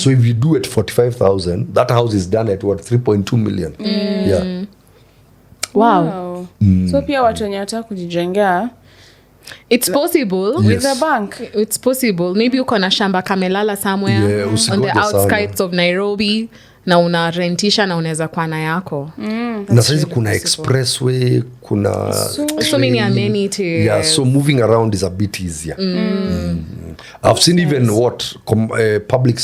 So if you do at 45,000, that house is done at what, 3.2 million. Yeah. Wow. So pia watu wenye wataka kujijengea, it's possible with a bank. It's possible. Maybe uko na shamba kamelala somewhere on the outskirts of Nairobi na unarentisha na unaweza kuwa na yako. Na saizi kuna expressway, kuna so many amenities. Yeah, so moving around is a bit easier. I've seen even public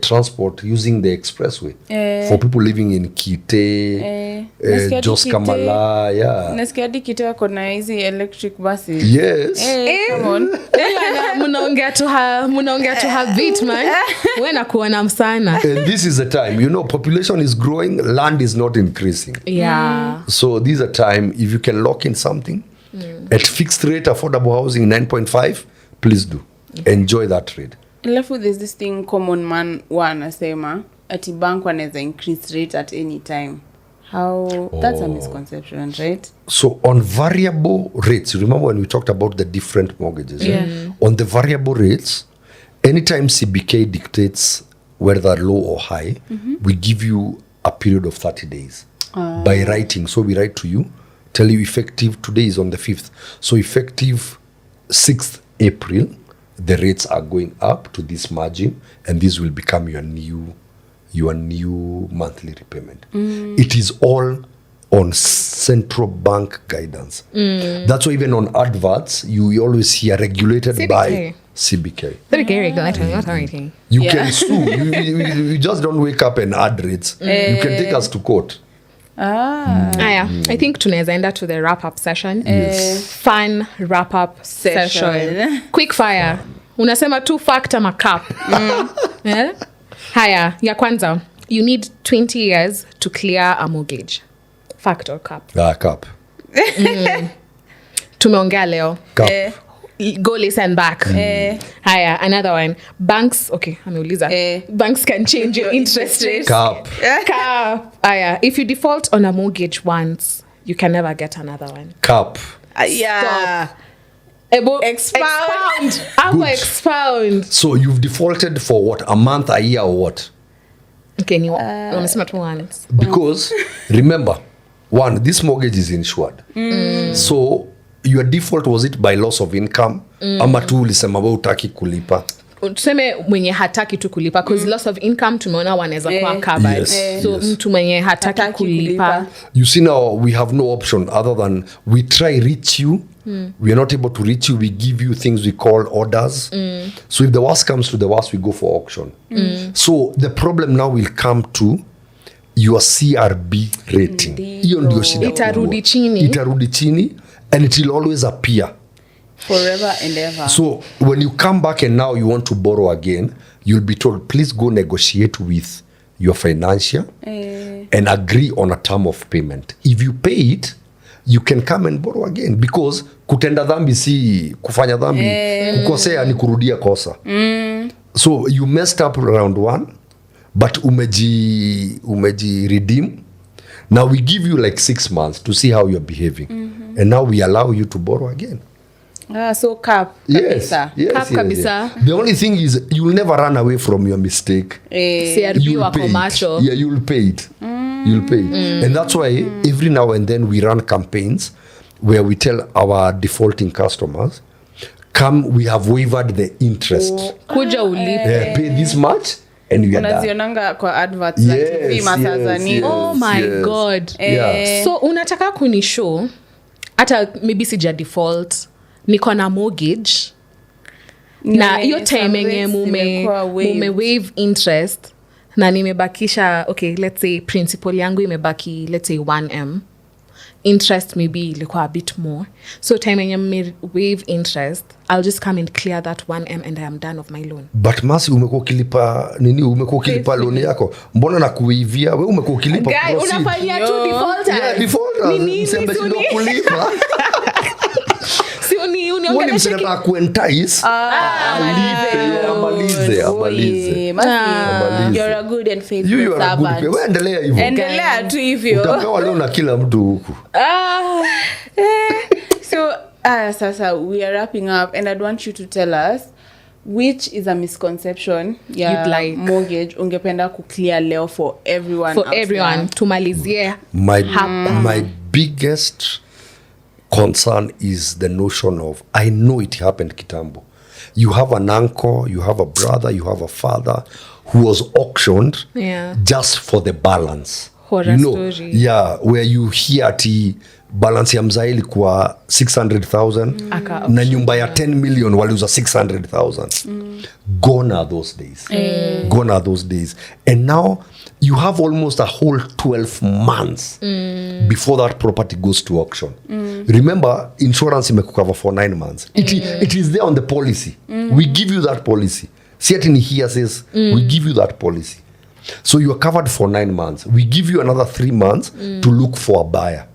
transport using the expressway for people living in Kite, Jos Kamala. Nasikia Kite wako na hizi electric buses. Yes. Come on. Munaongea to have beat, man. Wena kuona msana. And this is the time, population is growing, land is not increasing. Yeah. So this is a time, if you can lock in something at fixed rate, affordable housing, 9.5, please do. Enjoy that rate. Alafu there's this thing common man wanasema ati bank wanaweza increase rate at any time. That's a misconception, right? So on variable rates, you remember when we talked about the different mortgages? On the variable rates, anytime CBK dictates whether low or high, we give you a period of 30 days by writing. So we write to you, tell you effective, today is on the 5th. So effective 6th April, the rates are going up to this margin, and this will become your new monthly repayment. It is all on central bank guidance. That's why even on adverts, you always hear regulated CBK. by CBK. CBK regulatory authority. You can sue. You just don't wake up and add rates. You can take us to court. I think tunaweza enda to the wrap-up session. Fun wrap-up session. Quick fire. Unasema 2 fact ama cap. Haya, ya kwanza. You need 20 years to clear a mortgage. Fact or cap? Cap. Tumeongea leo. Cap. Go listen back. Haya, another one. Banks, okay, ameuliza. Banks can change your interest rate. Cap. Cap. Haya, if you default on a mortgage once, you can never get another one. Cap. Yeah. Expound. Expound. So you've defaulted for what? A month, a year, or what? Okay, umesema tu once. Because remember, one, this mortgage is insured. So your default, was it by loss of income? Ama tu ulisema wewe hutaki kulipa? Tuseme mwenye hataki tu kulipa, because loss of income tumeona wanaweza kuwa covered. So mtu mwenye hataki kulipa. You see now we have no option other than we try reach you. We are not able to reach you. We give you things we call orders. So if the worst comes to the worst, we go for auction. So the problem now will come to your CRB rating. Hiyo ndio shida. Itarudi chini and it will always appear forever and ever. So when you come back and now you want to borrow again, you'll be told, please go negotiate with your financier and agree on a term of payment. If you pay it, you can come and borrow again, because kutenda dhambi si kufanya dhambi, kukosea ni kurudia kosa. So you messed up round 1, but umeji redeem. Now we give you like 6 months to see how you're behaving. And now we allow you to borrow again. So cap. Yes, kabisa. yes, Cap yes, kabisa. yes. The only thing is you'll never run away from your mistake. CRB You'll wako pay it. macho. Yeah, you'll pay it. You'll pay it. And that's why every now and then we run campaigns where we tell our defaulting customers, come, we have waived the interest. Kuja ulipe. Pay this much and we are done. Unazionanga kwa adverts Yes, like TV masazani. yes. Oh my Yes. God. Yeah. So unataka kunishow hata maybe sija default niko na mortgage na hiyo time yenye mume waive interest na nimebakisha, okay, let's say principal yangu imebaki, let's say 1M, interest maybe ilikuwa a bit more, so time yenye mume waive interest, I'll just come and clear that 1M and I am done of my loan. But Masi, umekuwa ukilipa nini? Umekuwa ukilipa loan yako, mbona na kuivia wewe? Umekuwa ukilipa Guy, unafanyia tu defaulters. Yeah, defaulters. Ni nini, Msembe suni? ndio kulipa. Si uniongeleshe Wani msema kuentice. Amalize. You're a good and faithful You are a good servant. people. Endelea hivyo. Endelea tu hivyo. Utapewa leo na kila mtu huku. So sasa we are wrapping up and I'd want you to tell us which is a misconception You'd like. mortgage ungependa ku clear leo for everyone for out everyone there. tumalizie. My biggest concern is the notion of, I know it happened kitambo. You have an uncle, you have a brother, you have a father who was auctioned just for the balance. Horror story. Yeah, where you hear ati balance ya mzae ilikuwa 600,000 na nyumba ya 10 million waliuza 600,000. Gone are those days. Gone are those days. And now you have almost a whole 12 months before that property goes to auction. Remember, insurance imekucover for 9 months. It is there on the policy. We give you that policy. Certainly here says, we give you that policy. So you are covered for 9 months. We give you another 3 months to look for a buyer.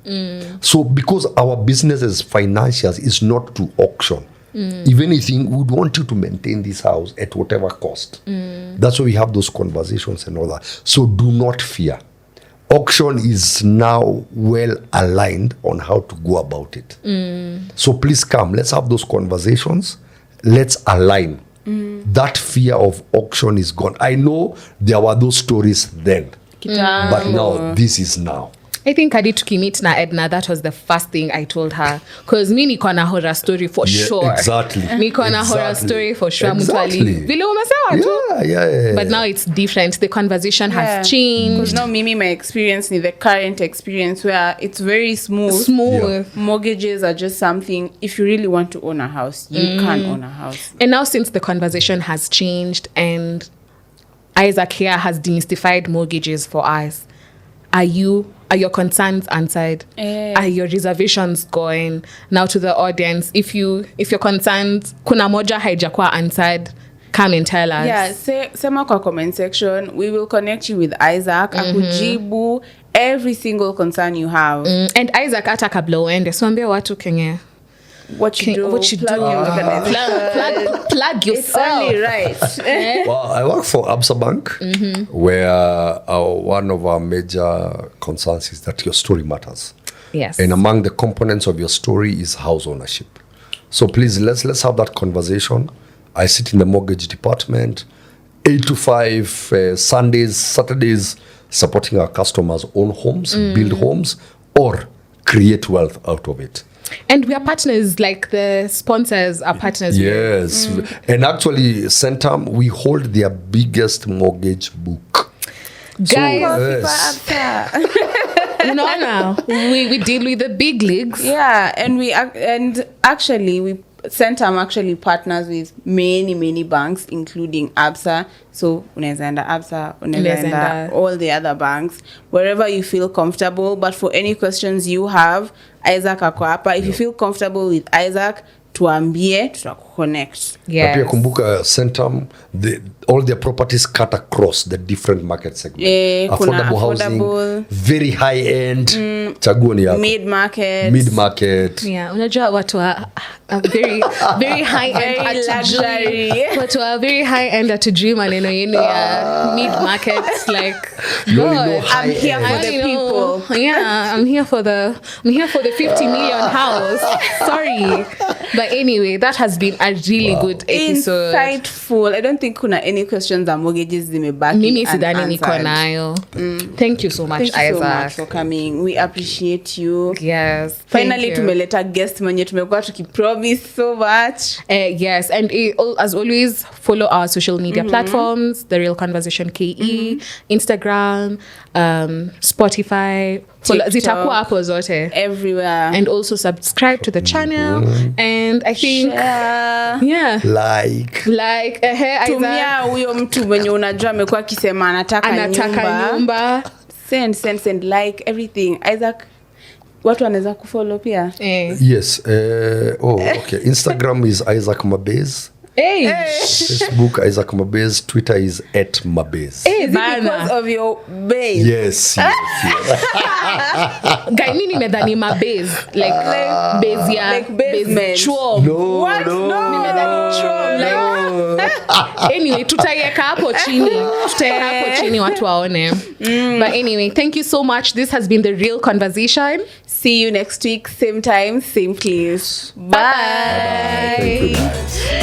So because our business as financials is not to auction, if anything, we would want you to maintain this house at whatever cost. That's why we have those conversations and all that. So do not fear. Auction is now well aligned on how to go about it. So please come, let's have those conversations. Let's align. That fear of auction is gone. I know there were those stories then, but now this is now. I think hadi tukimit na Edna, that was the first thing I told her, because mi niko na horror story for sure. Exactly. Niko na horror story for sure. Exactly. Vile umesema tu. Yeah. But now it's different. The conversation has changed. Because now Mimi, my experience is the current experience where it's very smooth. Yeah. Mortgages are just something, if you really want to own a house, you can own a house. And now since the conversation has changed and Isaac here has demystified mortgages for us, are your concerns answered? Are your reservations going? Now to the audience, if you're concerned, kuna moja haijakuwa answered, come and tell us. Yeah, sema kwa comment section. We will connect you with Isaac. Akujibu every single concern you have. And Isaac, hata kabla uende, swambie watu Kenya. What you do. Plug your organization. Plug yourself. It's only right. Well, I work for Absa Bank, where one of our major concerns is that your story matters. Yes. And among the components of your story is house ownership. So please, let's have that conversation. I sit in the mortgage department, 8 to 5, Sundays, Saturdays, supporting our customers own homes, build homes, or create wealth out of it. And we are partners, like the sponsors are partners. Yes. And actually, Centum, we hold their biggest mortgage book. Guys, unaona, we deal with the big leagues. Yeah, and actually Centum actually partners with many banks, including Absa. So unaweza enda Absa, unaweza enda all the other banks, wherever you feel comfortable. But for any questions you have, Isaac ako hapa. If you feel comfortable with Isaac, tuambie, tutakuconnect. Na pia Yes. kumbuka Centum, all their properties cut across the different market segments. Kuna Affordable affordable, housing, very high end, chaguo ni yako. mid market. Yeah, unajua watu wa very very high end Very luxury. watu wa very high end atujui maneno yenu ya mid market like You only know God. high I'm here for end. the I know. people. Yeah, I'm here for the 50 million house. Sorry. But anyway, that has been a really good episode. Insightful. I don't think kuna any questions za mortgages zimebaki Mimi sidhani niko unanswered. nayo. Thank you so much, Thank you so Isaac. much for coming. We appreciate you. Yes. Finally thank you. tumeleta guest mwenye tumekuwa tukipromise so much. Yes, and as always, follow our social media platforms: The Real Conversation KE, Instagram, Spotify. TikTok. Zitakuwa hapo zote. Everywhere. And also subscribe to the channel. And I think, yeah, Like Isaac, tumia huyo mtu mwenye unajua amekuwa akisema anataka nyumba. Send like everything. Isaac, watu wanaweza kufollow pia. yes. Okay. Instagram is Isaac Mabez. Hey. Facebook Isaac Mabez. Twitter is @Mabez. Hey, Is it because of your base? Yes. Guy, mimi nimedhani mabase like base ya like basement. base chom. No, What? No. Nimedhani chom like anyway tutaiweka hapo chini watu waone. But anyway, thank you so much. This has been The Real Conversation. See you next week, same time, same place. Bye. Bye. Thank you guys.